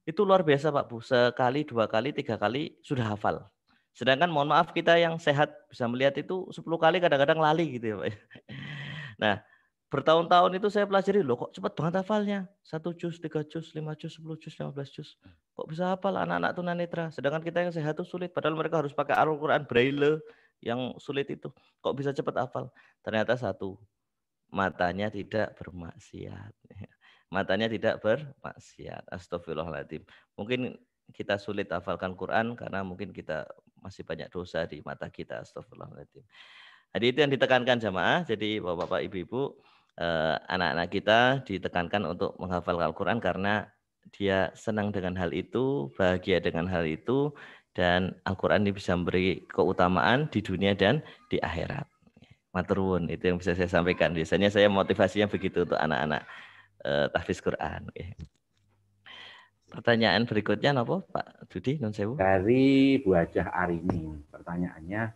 Itu luar biasa Pak Bu, sekali, 2 kali, 3 kali sudah hafal. Sedangkan mohon maaf kita yang sehat bisa melihat itu 10 kali kadang-kadang lali gitu ya Pak. Nah, bertahun-tahun itu saya pelajari, loh kok cepat banget hafalnya. 1 juz, 3 juz, 5 juz, 10 juz, 15 juz. Kok bisa hafal anak-anak tunanetra? Sedangkan kita yang sehat itu sulit. Padahal mereka harus pakai Al-Quran Braille yang sulit itu. Kok bisa cepat hafal? Ternyata satu, matanya tidak bermaksiat. Matanya tidak bermaksiat. Astagfirullahaladzim. Mungkin kita sulit hafalkan Quran karena mungkin kita masih banyak dosa di mata kita. Astagfirullahaladzim. Jadi itu yang ditekankan jamaah. Jadi bapak-bapak, ibu-ibu, anak-anak kita ditekankan untuk menghafal Al-Quran karena dia senang dengan hal itu, bahagia dengan hal itu, dan Al-Quran ini bisa memberi keutamaan di dunia dan di akhirat. Maturun, itu yang bisa saya sampaikan. Biasanya saya motivasinya begitu untuk anak-anak tahfiz Quran. Pertanyaan berikutnya apa Pak Dudi? Non sewu. Dari Bu Hajah Arini, pertanyaannya,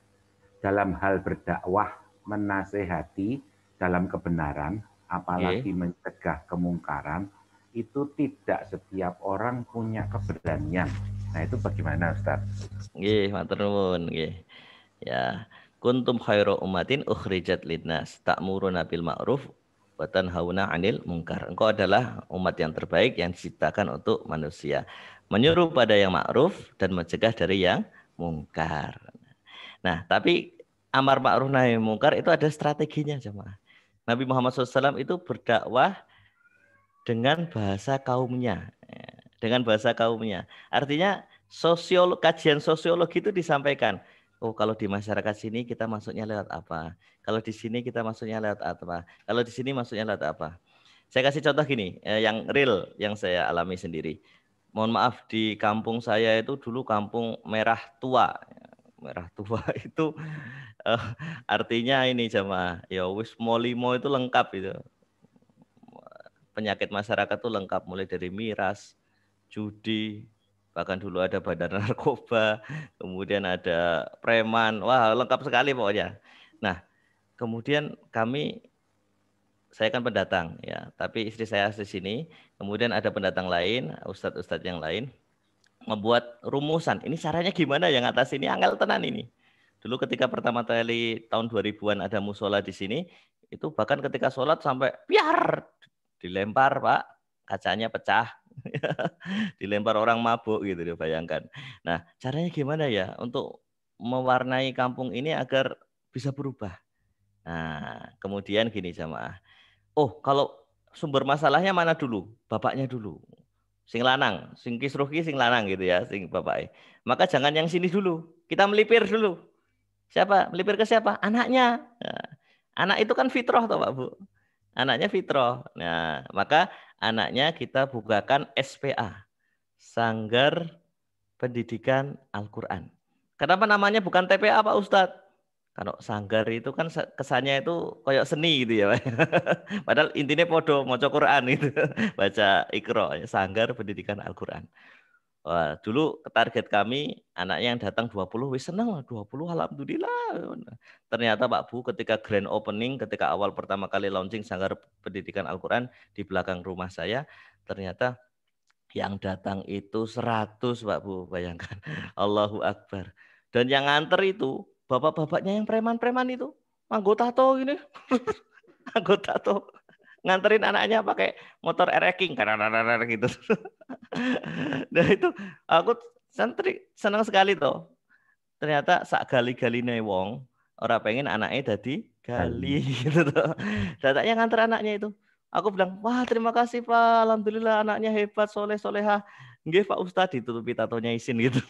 dalam hal berdakwah menasehati dalam kebenaran, apalagi mencegah kemungkaran, itu tidak setiap orang punya keberanian. Nah itu bagaimana Ustaz? Nggih, matur nuwun nggih. Ya, kuntum khairu ummatin ukhrijat linnas ta'muruna bil ma'ruf wa tanhauna 'anil munkar. Engkau adalah umat yang terbaik yang diciptakan untuk manusia, menyuruh pada yang ma'ruf dan mencegah dari yang mungkar. Nah, tapi amar ma'ruf nahi mungkar itu ada strateginya jemaah. Nabi Muhammad SAW itu berdakwah dengan bahasa kaumnya. Dengan bahasa kaumnya. Artinya kajian sosiologi itu disampaikan. Oh, kalau di masyarakat sini kita masuknya lewat apa? Kalau di sini kita masuknya lewat apa? Kalau di sini masuknya lewat apa? Saya kasih contoh gini, yang real, yang saya alami sendiri. Mohon maaf, di kampung saya itu dulu kampung merah tua. Merah tua itu artinya ini jamaah, ya wis molimo itu lengkap itu. Penyakit masyarakat itu lengkap, mulai dari miras, judi, bahkan dulu ada bandar narkoba, kemudian ada preman, wah lengkap sekali pokoknya. Nah, kemudian saya kan pendatang ya, tapi istri saya di sini, kemudian ada pendatang lain, ustadz-ustadz yang lain, membuat rumusan, ini caranya gimana yang atas ini, angel tenan ini. Dulu ketika pertama kali tahun 2000-an ada musola di sini, itu bahkan ketika sholat sampai piar, dilempar Pak, kacanya pecah. Dilempar orang mabuk gitu, bayangkan. Nah, caranya gimana ya untuk mewarnai kampung ini agar bisa berubah? Nah, kemudian gini jamaah. Oh, kalau sumber masalahnya mana dulu? Bapaknya dulu. Sing lanang, sing kisruh ki sing lanang gitu ya, sing bapaknya. Maka jangan yang sini dulu. Kita melipir dulu. Siapa? Melipir ke siapa? Anaknya. Nah, anak itu kan fitrah toh Pak Bu. Anaknya fitrah. Nah, maka anaknya kita bukakan SPA. Sanggar Pendidikan Al-Quran. Kenapa namanya bukan TPA Pak Ustadz? Kalau sanggar itu kan kesannya itu kayak seni gitu ya. Padahal intinya podo, maca Quran itu. Baca Iqra, Sanggar Pendidikan Al-Quran. Wah, dulu target kami anaknya yang datang 20, wis seneng 20, alhamdulillah. Ternyata Pak Bu ketika grand opening, ketika awal pertama kali launching Sanggar Pendidikan Al-Quran di belakang rumah saya, ternyata yang datang itu 100 Pak Bu, bayangkan. Allahu Akbar. Dan yang nganter itu bapak-bapaknya yang preman-preman itu, anggota tato gini. Anggota tato nganterin anaknya pakai motor ereking gitu. Nah itu aku senang sekali toh. Ternyata sak gali-galine wong ora pengen anaknya dadi gali gitu toh. Datanya nganter anaknya itu. Aku bilang, wah terima kasih Pak, alhamdulillah anaknya hebat, soleh, soleha. Nggih Pak Ustadz, ditutupi tatonya izin gitu.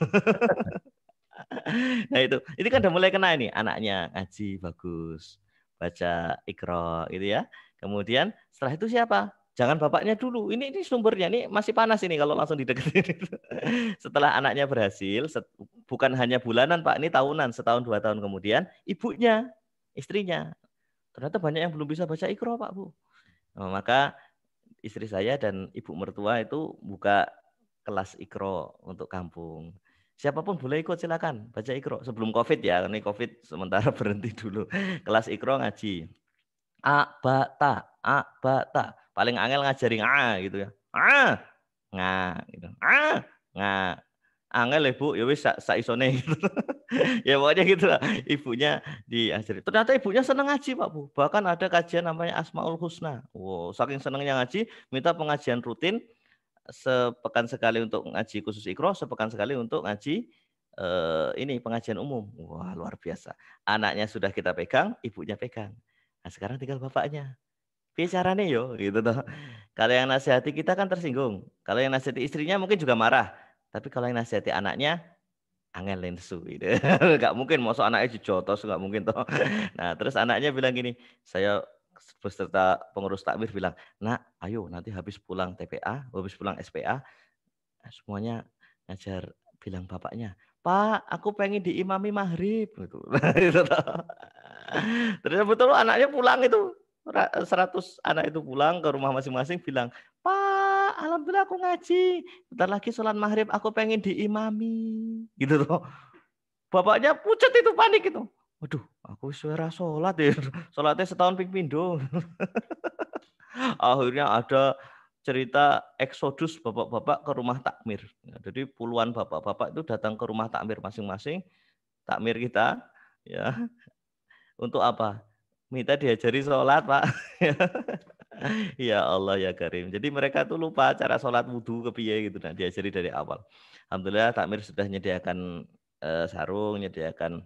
Nah itu kan udah mulai kena ini, anaknya ngaji bagus, baca Iqra gitu ya. Kemudian setelah itu siapa? Jangan bapaknya dulu, ini sumbernya, ini masih panas ini kalau langsung dideketin. Setelah anaknya berhasil, bukan hanya bulanan Pak, ini tahunan, setahun 2 tahun kemudian, ibunya, istrinya. Ternyata banyak yang belum bisa baca Iqra Pak Bu. Nah, maka istri saya dan ibu mertua itu buka kelas Iqra untuk kampung. Siapapun boleh ikut silakan baca Iqra sebelum Covid ya. Ini Covid sementara berhenti dulu. Kelas Iqra ngaji. A ba ta. Paling angel ngajarin gitu ya. Gitu. Angel ibu ya wis sak isone gitu. Ya pokoknya gitu lah. Ibunya diajari. Ternyata ibunya senang ngaji Pak Bu. Bahkan ada kajian namanya Asmaul Husna. Wow, saking senangnya ngaji, minta pengajian rutin sepekan sekali untuk ngaji khusus Iqra, sepekan sekali untuk ngaji ini pengajian umum. Wah, luar biasa. Anaknya sudah kita pegang, ibunya pegang. Nah, sekarang tinggal bapaknya. Bicaranya yo gitu toh. Kalau yang nasihati kita kan tersinggung. Kalau yang nasihati istrinya mungkin juga marah. Tapi kalau yang nasihati anaknya angel lensu gitu. Enggak mungkin masuk anaknya dijotos, enggak mungkin toh. Nah, terus anaknya bilang gini, saya beserta pengurus takmir bilang, "Nak, ayo nanti habis pulang TPA, habis pulang SPA, semuanya ngajar bilang bapaknya, Pak, aku pengen diimami maghrib." Gitu. Terus betul anaknya pulang itu. 100 anak itu pulang ke rumah masing-masing bilang, Pak, alhamdulillah aku ngaji. Bentar lagi sholat maghrib aku pengen diimami. Gitu loh. Bapaknya pucat itu, panik itu. Waduh, aku suara sholat ya. Sholatnya setahun ping pindo. Akhirnya ada cerita eksodus bapak-bapak ke rumah takmir. Jadi puluhan bapak-bapak itu datang ke rumah takmir masing-masing. Takmir kita, ya. Untuk apa? Minta diajari sholat Pak. Ya Allah ya Karim. Jadi mereka tuh lupa cara sholat wudhu kepiye gitu. Nah diajari dari awal. Alhamdulillah takmir sudah menyediakan sarung, menyediakan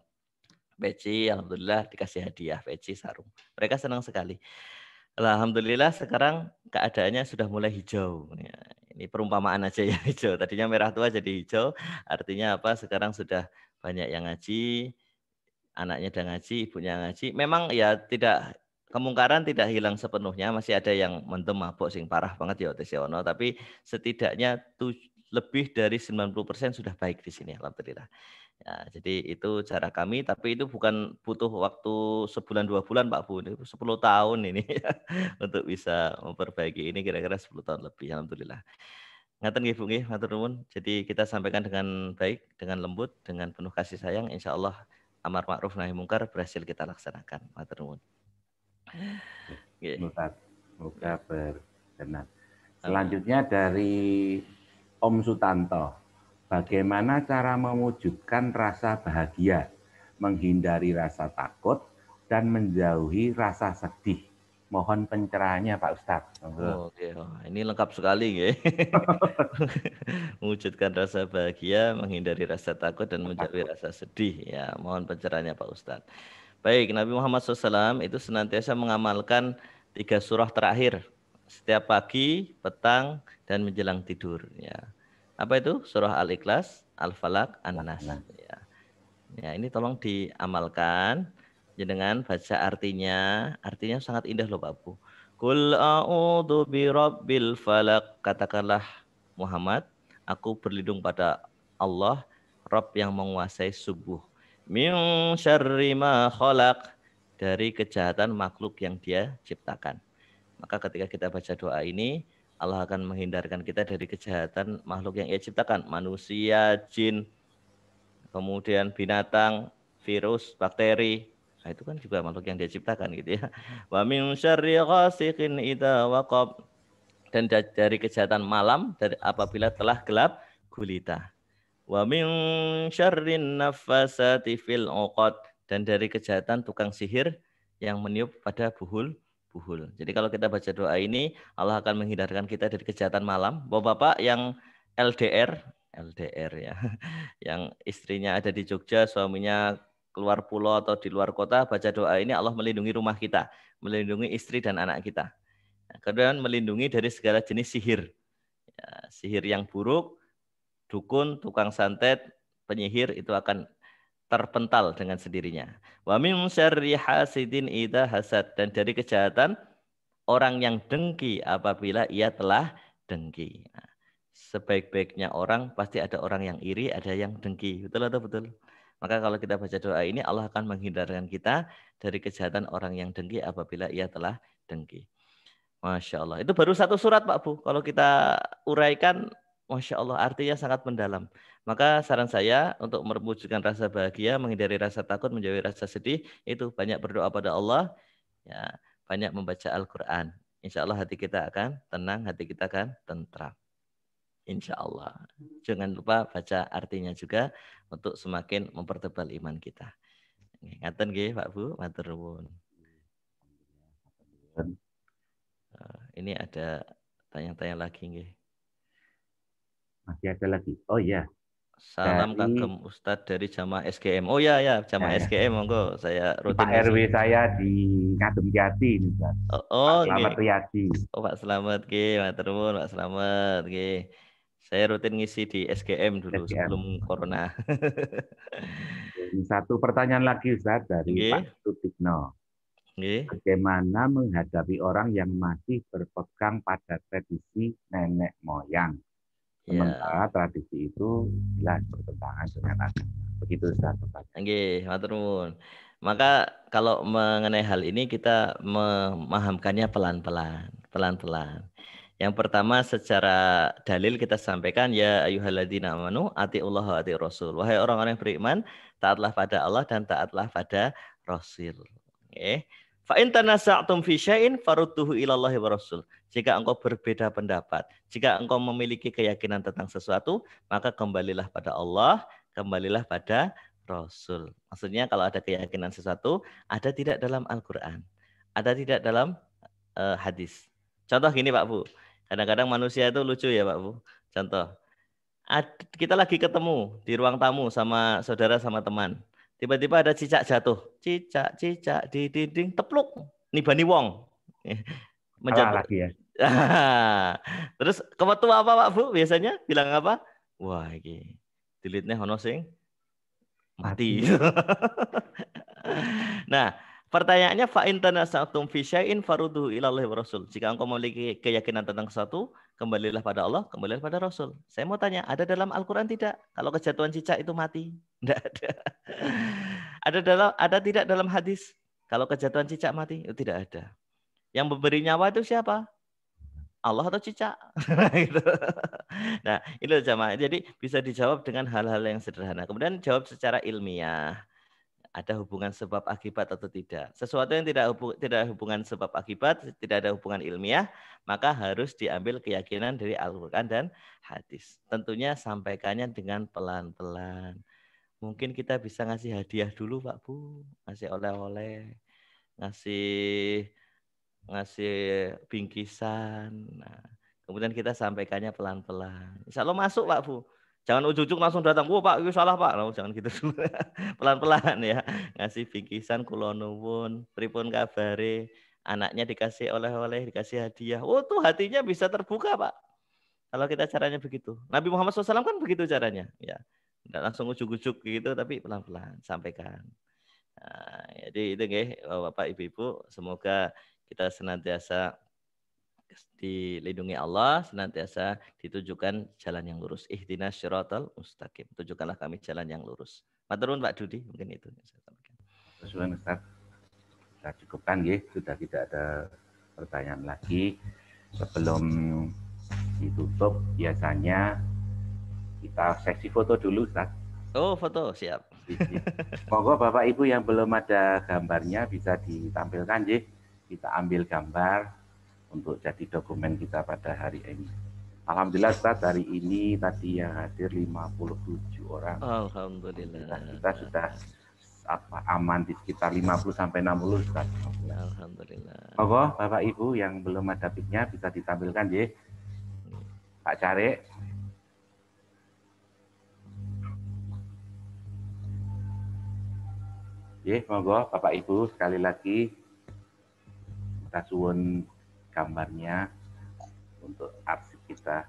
peci. Alhamdulillah dikasih hadiah peci sarung. Mereka senang sekali. Alhamdulillah sekarang keadaannya sudah mulai hijau. Ya, ini perumpamaan aja ya hijau. Tadinya merah tua jadi hijau. Artinya apa? Sekarang sudah banyak yang ngaji. Anaknya udah ngaji, ibunya ngaji. Memang ya tidak, kemungkaran tidak hilang sepenuhnya, masih ada yang mendem mabuk sing parah banget ya Tesiono, tapi setidaknya lebih dari 90% sudah baik di sini alhamdulillah. Ya, jadi itu cara kami, tapi itu bukan butuh waktu sebulan 2 bulan Pak Bu, 10 tahun ini untuk bisa memperbaiki ini kira-kira 10 tahun lebih alhamdulillah. Ngaten nggih Bu nggih, matur nuwun. Jadi kita sampaikan dengan baik, dengan lembut, dengan penuh kasih sayang, insyaallah amar ma'ruf nahi mungkar berhasil kita laksanakan. Matur nuwun. Semoga berkenan. Selanjutnya dari Om Sutanto. Bagaimana cara mewujudkan rasa bahagia, menghindari rasa takut, dan menjauhi rasa sedih? Mohon pencerahannya Pak Ustadz. Oke, ini lengkap sekali ya. Mewujudkan rasa bahagia, menghindari rasa takut dan menjauhi rasa sedih. Ya, mohon pencerahannya Pak Ustadz. Baik, Nabi Muhammad SAW itu senantiasa mengamalkan 3 surah terakhir setiap pagi, petang, dan menjelang tidur. Ya. Apa itu? Surah Al-Ikhlas, Al-Falaq, An-Nas. Ya. Ya, ini tolong diamalkan. Dengan baca artinya sangat indah loh Pak Bu. Qul a'udzu birabbil falaq. Katakanlah Muhammad, aku berlindung pada Allah, Rabb yang menguasai subuh. Min syarri ma khalaq, dari kejahatan makhluk yang Dia ciptakan. Maka ketika kita baca doa ini, Allah akan menghindarkan kita dari kejahatan makhluk yang Ia ciptakan, manusia, jin, kemudian binatang, virus, bakteri. Nah, itu kan juga makhluk yang Dia ciptakan gitu ya. Wa min syarri ghasiqin idza waqab, dan dari kejahatan malam dari apabila telah gelap gulita. Wa min syarrin naffasati fil 'uqad, dan dari kejahatan tukang sihir yang meniup pada buhul. Jadi kalau kita baca doa ini, Allah akan menghindarkan kita dari kejahatan malam. Bapak-bapak yang LDR ya, yang istrinya ada di Jogja, suaminya keluar pulau atau di luar kota, baca doa ini Allah melindungi rumah kita, melindungi istri dan anak kita. Nah, kemudian melindungi dari segala jenis sihir. Ya, sihir yang buruk, dukun, tukang santet, penyihir itu akan terpental dengan sendirinya. Wa min syarri hasidin idza hasad, dan dari kejahatan orang yang dengki apabila ia telah dengki. Nah, sebaik-baiknya orang pasti ada orang yang iri, ada yang dengki. Betul atau betul? Maka kalau kita baca doa ini, Allah akan menghindarkan kita dari kejahatan orang yang dengki apabila ia telah dengki. Masya Allah. Itu baru satu surat Pak Bu. Kalau kita uraikan, Masya Allah, artinya sangat mendalam. Maka saran saya untuk meremujukkan rasa bahagia, menghindari rasa takut, menjauhi rasa sedih, itu banyak berdoa pada Allah, ya, banyak membaca Al-Quran. Insya Allah hati kita akan tenang, hati kita akan tentram. Insya Allah. Jangan lupa baca artinya juga untuk semakin mempertebal iman kita. Ngaten nggih Pak Bu, matur nuwun. Ini ada tanya-tanya lagi nggih. Masih ada lagi. Oh iya. Salam kagem Ustadz dari Jamaah SGM. Oh ya Jamaah SGM, monggo saya rutin. Pak RW saya di Ngadem Jati ini, Ustaz. Oh, Pak Slamet Riyadi. Oh, Pak Slamet nggih, matur nuwun Pak Slamet nggih. Saya rutin ngisi di SGM dulu sebelum corona. Satu pertanyaan lagi Ustaz dari Pak Sutikno. Bagaimana menghadapi orang yang masih berpegang pada tradisi nenek moyang? Sementara tradisi itu jelas bertentangan dengan agama. Begitu Ustaz. Nggih, matur nuwun. Maka kalau mengenai hal ini kita memahamkannya pelan-pelan. Yang pertama secara dalil kita sampaikan ya ayyuhalladzina amanu atiullaha wa atiur rasul. Wahai orang-orang yang beriman, taatlah pada Allah dan taatlah pada Rasul. Oke. Fa in tanaza'tum fi syai'in farudduhu ilallahi wa rasul. Jika engkau berbeda pendapat, jika engkau memiliki keyakinan tentang sesuatu, maka kembalilah pada Allah, kembalilah pada Rasul. Maksudnya kalau ada keyakinan sesuatu, ada tidak dalam Al-Qur'an, ada tidak dalam hadis. Contoh gini Pak Bu. Kadang-kadang manusia itu lucu ya Pak Bu. Contoh, kita lagi ketemu di ruang tamu sama saudara sama teman. Tiba-tiba ada cicak jatuh. Cicak di dinding tepluk. Nibani wong. Menjatuh. Lagi ya. Terus kemetu apa Pak Bu? Biasanya bilang apa? Wah ini dilitnya ono sing mati. Nah, pertanyaannya fa in tanaza'tum fi syai'in farudduhu ilallahi wa rasul. Jika engkau memiliki keyakinan tentang sesuatu, kembalilah pada Allah, kembalilah pada Rasul. Saya mau tanya, ada dalam Al-Qur'an tidak? Kalau kejatuhan cicak itu mati? Tidak ada. Ada tidak dalam hadis? Kalau kejatuhan cicak mati? Itu tidak ada. Yang memberi nyawa itu siapa? Allah atau cicak? Nah, itu jamaah. Jadi bisa dijawab dengan hal-hal yang sederhana. Kemudian jawab secara ilmiah. Ada hubungan sebab akibat atau tidak. Sesuatu yang tidak hubungan sebab akibat, tidak ada hubungan ilmiah, maka harus diambil keyakinan dari Al-Qur'an dan hadis. Tentunya sampaikannya dengan pelan-pelan. Mungkin kita bisa ngasih hadiah dulu Pak Bu, ngasih oleh-oleh, ngasih bingkisan. Nah, kemudian kita sampaikannya pelan-pelan. Insya Allah masuk Pak Bu. Jangan ujuk-ujuk langsung datang, "Wah, Pak, itu salah, Pak." Loh, jangan gitu dulu. Pelan-pelan ya. Ngasih bingkisan kula nuwun, pripun kabare? anaknya dikasih oleh-oleh, dikasih hadiah. Oh, tuh hatinya bisa terbuka, Pak. Kalau kita caranya begitu. Nabi Muhammad SAW kan begitu caranya. Ya, nggak langsung ujuk-ujuk gitu, tapi pelan-pelan sampaikan. Nah, jadi itu Bapak Ibu-ibu, semoga kita senantiasa dilindungi Allah, senantiasa ditujukan jalan yang lurus. Ihdinas syiratal mustaqim. Tunjukkanlah kami jalan yang lurus. Matur nuwun Pak Dudi, mungkin itu yang saya sampaikan. Sesuai Ustaz. Kita cukupkan ya, sudah tidak ada pertanyaan lagi. Sebelum ditutup biasanya kita sesi foto dulu Ustaz. Oh, foto siap. Monggo Bapak Ibu yang belum ada gambarnya bisa ditampilkan ya. Kita ambil gambar untuk jadi dokumen kita pada hari ini. Alhamdulillah Ustaz, hari ini tadi yang hadir 57 orang. Alhamdulillah. Kita sudah aman di sekitar 50 sampai 60 Ustaz. Alhamdulillah. Monggo Bapak Ibu yang belum ada pic-nya bisa ditampilkan ya. Pak Cari. Ya, monggo Bapak Ibu sekali lagi kita suwun gambarnya untuk arsip kita.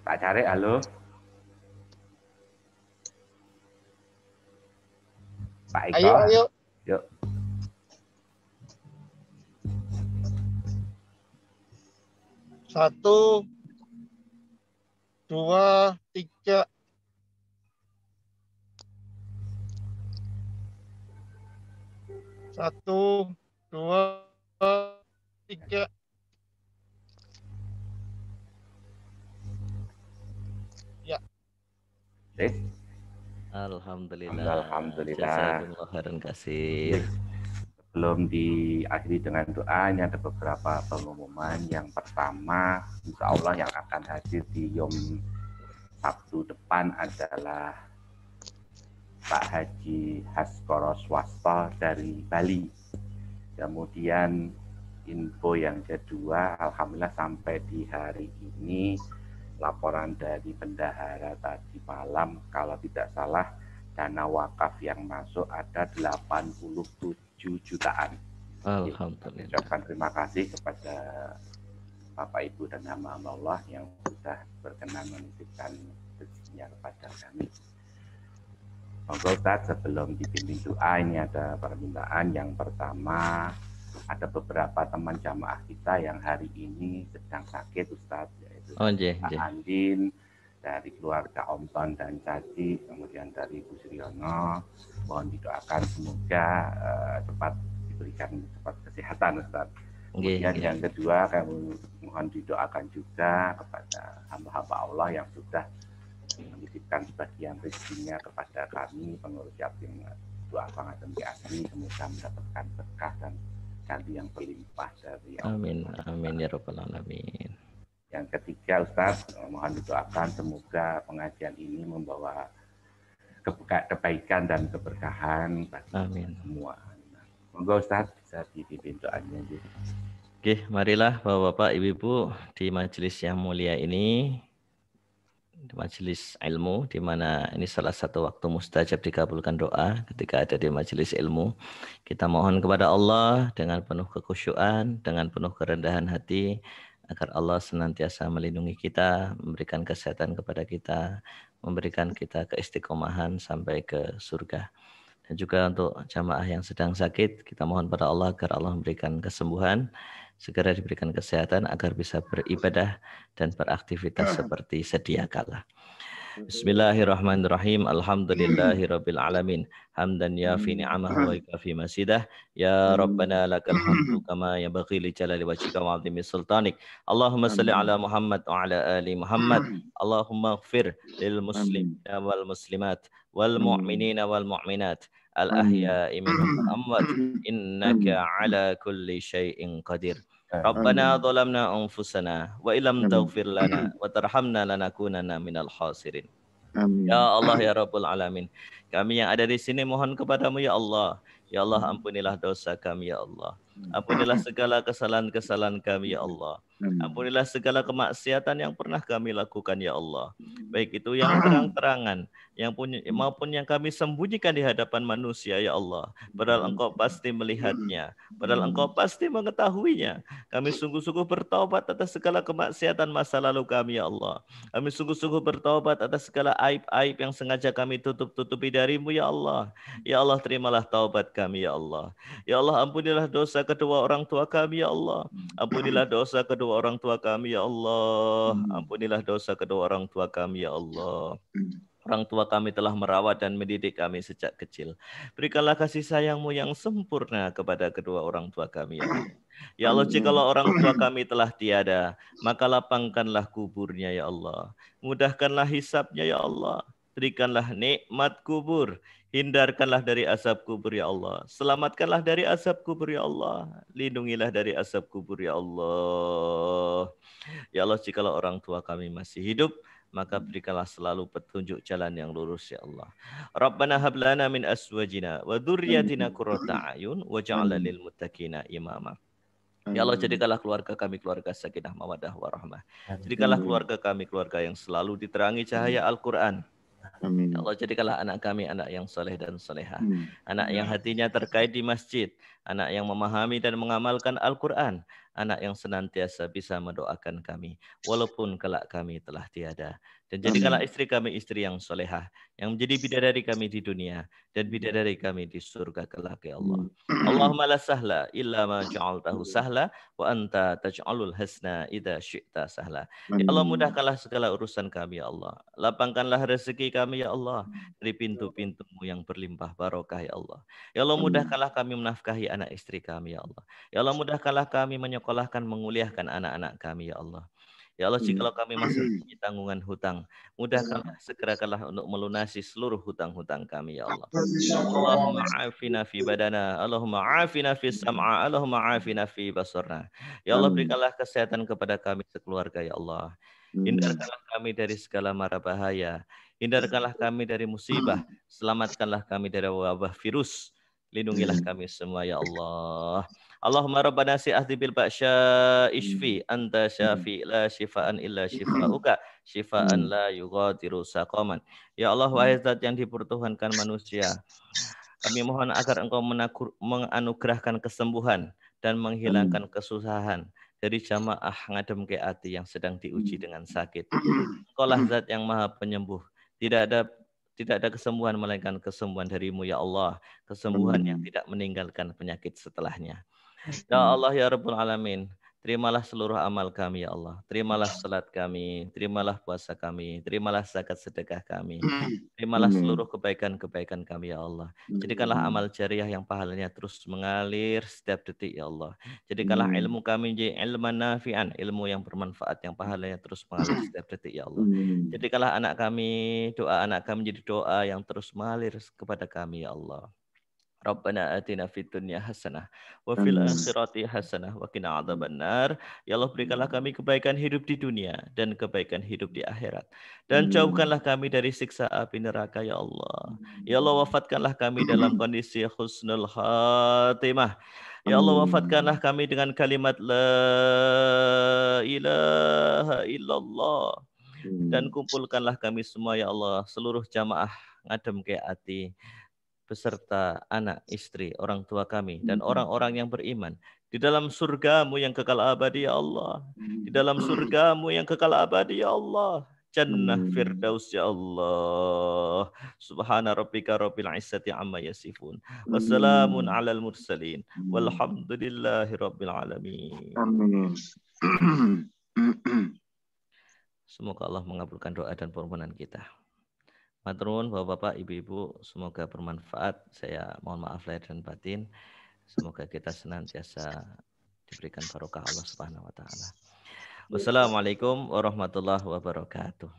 Pak Cari, halo. Pak Eko. Ayo. Yuk. Satu, dua, tiga. Satu, dua, tiga. Ya. Alhamdulillah. Alhamdulillah. Jazakumullah khairan katsir. Sebelum diakhiri dengan doa, ini ada beberapa pengumuman. Yang pertama, insya Allah yang akan hadir di Yom Sabtu depan adalah Pak Haji Haskoro Swasta dari Bali. Kemudian info yang kedua, alhamdulillah sampai di hari ini laporan dari bendahara tadi malam, kalau tidak salah dana wakaf yang masuk ada 87 jutaan. Alhamdulillah. Ucapkan terima kasih kepada Bapak Ibu dan hamba Allah yang sudah berkenan menitipkan rezekinya kepada kami. Monggo Ustaz, sebelum dipimpin doa ini ada permintaan. Yang pertama, ada beberapa teman jamaah kita yang hari ini sedang sakit Ustaz, yaitu Pak Andin dari keluarga Om Ton dan Caci, kemudian dari Bu Sriono. Mohon didoakan semoga cepat diberikan cepat kesehatan Ustaz. Kemudian yang kedua, kami mohon didoakan juga kepada hamba-hamba Allah yang sudah menitipkan sebagian rezekinya kepada kami pengurus yatim doa pangaten Ki Asri, semoga mendapatkan berkah dan ganti yang berlimpah dari Allah. Amin, amin ya rabbal alamin. Yang ketiga Ustaz, mohon didoakan semoga pengajian ini membawa kebaikan dan keberkahan bagi semua. Monggo Ustaz bisa dipimpin doanya. Oke, marilah Bapak-bapak, Ibu-ibu di majelis yang mulia ini, majelis ilmu, di mana ini salah satu waktu mustajab dikabulkan doa ketika ada di majelis ilmu. Kita mohon kepada Allah dengan penuh kekhusyuan, dengan penuh kerendahan hati, agar Allah senantiasa melindungi kita, memberikan kesehatan kepada kita, memberikan kita keistiqomahan sampai ke surga. Dan juga untuk jamaah yang sedang sakit, kita mohon pada Allah agar Allah memberikan kesembuhan, segera diberikan kesehatan agar bisa beribadah dan beraktivitas seperti sedia kala. Bismillahirrahmanirrahim. Alhamdulillahirabbil alamin. Hamdan yafi ni'amahu wa yafi masidah. Ya Rabbana lakal hamdu kama yanbaghi li jalali wajhika wa 'azimi sultanik. Allahumma shalli ala Muhammad wa ala ali Muhammad. Allahumma ighfir lil muslimina wal muslimat wal mu'minina wal mu'minat al ahya'i minhum wal amwat innaka ala kulli syai'in qadir. Rabbana zalamna anfusana wa illam taghfir lana wa tarhamna lanakunanna minal khasirin. Ya Allah ya Rabbul Alamin, kami yang ada di sini mohon kepadamu ya Allah. Ya Allah, ampunilah dosa kami ya Allah. Ampunilah segala kesalahan-kesalahan kami ya Allah. Ampunilah segala kemaksiatan yang pernah kami lakukan ya Allah. baik itu yang terang-terangan, maupun yang kami sembunyikan di hadapan manusia, ya Allah. Padahal Engkau pasti melihatnya, padahal Engkau pasti mengetahuinya. Kami sungguh-sungguh bertaubat atas segala kemaksiatan masa lalu kami, ya Allah. Kami sungguh-sungguh bertaubat atas segala aib-aib yang sengaja kami tutup-tutupi darimu, ya Allah. Ya Allah, terimalah taubat kami, ya Allah. Ya Allah, ampunilah dosa kedua orang tua kami, ya Allah. Ampunilah dosa kedua orang tua kami, ya Allah. Ampunilah dosa kedua orang tua kami, ya Allah. Orang tua kami telah merawat dan mendidik kami sejak kecil. Berikanlah kasih sayang-Mu yang sempurna kepada kedua orang tua kami, ya Allah. Ya Allah, jikalau orang tua kami telah tiada, maka lapangkanlah kuburnya, ya Allah. Mudahkanlah hisabnya, ya Allah. Berikanlah nikmat kubur. Hindarkanlah dari azab kubur, ya Allah. Selamatkanlah dari azab kubur, ya Allah. Lindungilah dari azab kubur, ya Allah. Ya Allah, jikalau orang tua kami masih hidup, maka berikanlah selalu petunjuk jalan yang lurus, ya Allah. Rabbana hab lana min azwajina wa dzurriyyatina qurrata a'yun waj'alna lil muttaqina imama. Ya Allah, jadikanlah keluarga kami keluarga sakinah mawaddah warahmah. Jadikanlah keluarga kami keluarga yang selalu diterangi cahaya Al-Qur'an. Ya Allah, jadikanlah anak kami anak yang soleh dan solehah, anak yang hatinya terkait di masjid, anak yang memahami dan mengamalkan Al-Quran, anak yang senantiasa bisa mendoakan kami walaupun kelak kami telah tiada. Dan jadikanlah istri kami istri yang solehah, yang menjadi bidadari kami di dunia dan bidadari kami di surga kelak, ya Allah. Allahumma la sahla illa ma ja'altahu sahla wa anta taj'alul hasna idza syi'ta sahla. Ya Allah, mudahkanlah segala urusan kami, ya Allah. Lapangkanlah rezeki kami, ya Allah, dari pintu-pintu-Mu yang berlimpah barokah, ya Allah. Ya Allah, mudahkanlah kami menafkahi anak istri kami, ya Allah. Ya Allah, mudahkanlah kami menyekolahkan, menguliahkan anak-anak kami, ya Allah. Ya Allah, jikalau kami masih mempunyai tanggungan hutang, mudahkanlah, segerakanlah untuk melunasi seluruh hutang-hutang kami, ya Allah. Allahumma afina fi badana, Allahumma afina fi sam'a, Allahumma afina fi basarna. Ya Allah, berikanlah kesehatan kepada kami sekeluarga, ya Allah. Hindarkanlah kami dari segala mara bahaya. Hindarkanlah kami dari musibah. Selamatkanlah kami dari wabah virus. Lindungilah kami semua, ya Allah. Allahumma rabbana si'ahdi bil ba'sya ishfi anta syafi la shifaan illa shifauka shifaan la yughadiru saqaman. Ya Allah, wahai zat yang dipertuhankan manusia, kami mohon agar Engkau menganugerahkan kesembuhan dan menghilangkan kesusahan dari jamaah ngadem ke ati yang sedang diuji dengan sakit. Engkaulah zat yang maha penyembuh. Tidak ada kesembuhan melainkan kesembuhan darimu, ya Allah. Kesembuhan yang tidak meninggalkan penyakit setelahnya. Ya Allah, ya Rabbul Alamin, terimalah seluruh amal kami, ya Allah. Terimalah salat kami, terimalah puasa kami, terimalah zakat sedekah kami. Terimalah seluruh kebaikan-kebaikan kami, ya Allah. Jadikanlah amal jariah yang pahalanya terus mengalir setiap detik, ya Allah. Jadikanlah ilmu kami menjadi ilman nafi'an, ilmu yang bermanfaat yang pahalanya terus mengalir setiap detik, ya Allah. Jadikanlah doa anak kami menjadi doa yang terus mengalir kepada kami, ya Allah. Rabbana atina fid dunya hasanah wa fil akhirati hasanah wa qina adzabannar. Ya Allah, berikanlah kami kebaikan hidup di dunia dan kebaikan hidup di akhirat. Dan jauhkanlah kami dari siksa api neraka, ya Allah. Ya Allah, wafatkanlah kami dalam kondisi husnul khatimah. Ya Allah, wafatkanlah kami dengan kalimat la ilaha illallah. Dan kumpulkanlah kami semua, ya Allah, seluruh jamaah ngadem ke ati, beserta anak, istri, orang tua kami, dan orang-orang yang beriman di dalam surga-Mu yang kekal abadi, ya Allah. Di dalam surga-Mu yang kekal abadi, ya Allah. Jannah Firdaus, ya Allah. Subhana rabbika rabbil izzati amma yasifun. Wassalamun alal mursalin. Walhamdulillahi rabbil alamin. Semoga Allah mengabulkan doa dan permohonan kita. Matur nuwun Bapak-bapak, Ibu-ibu, semoga bermanfaat. Saya mohon maaf lahir dan batin. Semoga kita senantiasa diberikan barokah Allah Subhanahu wa taala. Wassalamualaikum warahmatullahi wabarakatuh.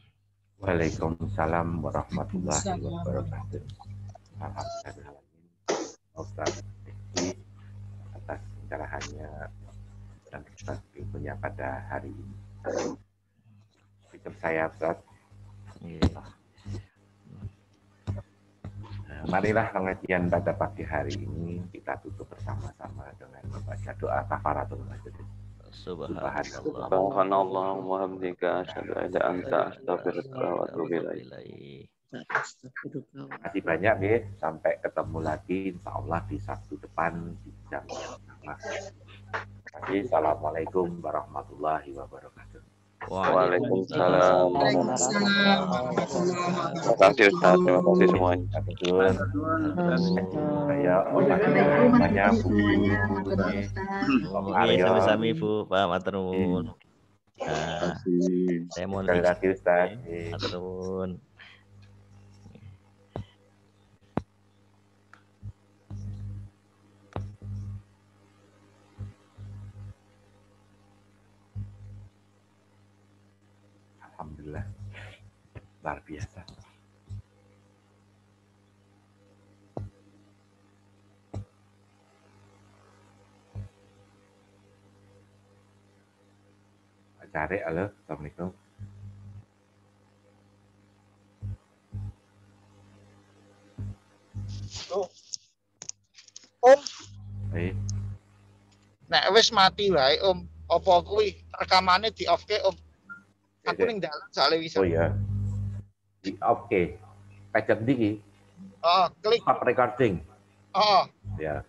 Waalaikumsalam warahmatullahi wabarakatuh. Alhamdulillah. Ustaz Eki atas pencerahannya dan atas ilmunya pada hari ini. Pikir saya, Ustaz. Marilah pengajian pada pagi hari ini kita tutup bersama-sama dengan membaca doa kafaratul majelis. Subhanallah. Subhanallah wa hamdika asyhadu an la ilaha illa anta astaghfiruka wa atubu ilaik. Terima kasih banyak, Beh. Sampai ketemu lagi, insya Allah di Sabtu depan di jam yang sama. Terima kasih. Assalamualaikum warahmatullahi wabarakatuh. Waalaikumsalam. Terima kasih Ustaz, terima kasih semuanya. Saya banyak Sami-sami Bu, Pak matur nuwun. Nah, saya mohon Sekali lagi Ustaz. matur nuwun. Alhamdulillah, luar biasa. Pak Cari, halo, Assalamualaikum. Om, Nah, nek wis mati wae Om, apa kuwi rekamane di off ke Om? Aku ning dalan soalnya bisa. oh ya, oke, pecet diki, Oh, klik. stop recording, Oh, ya.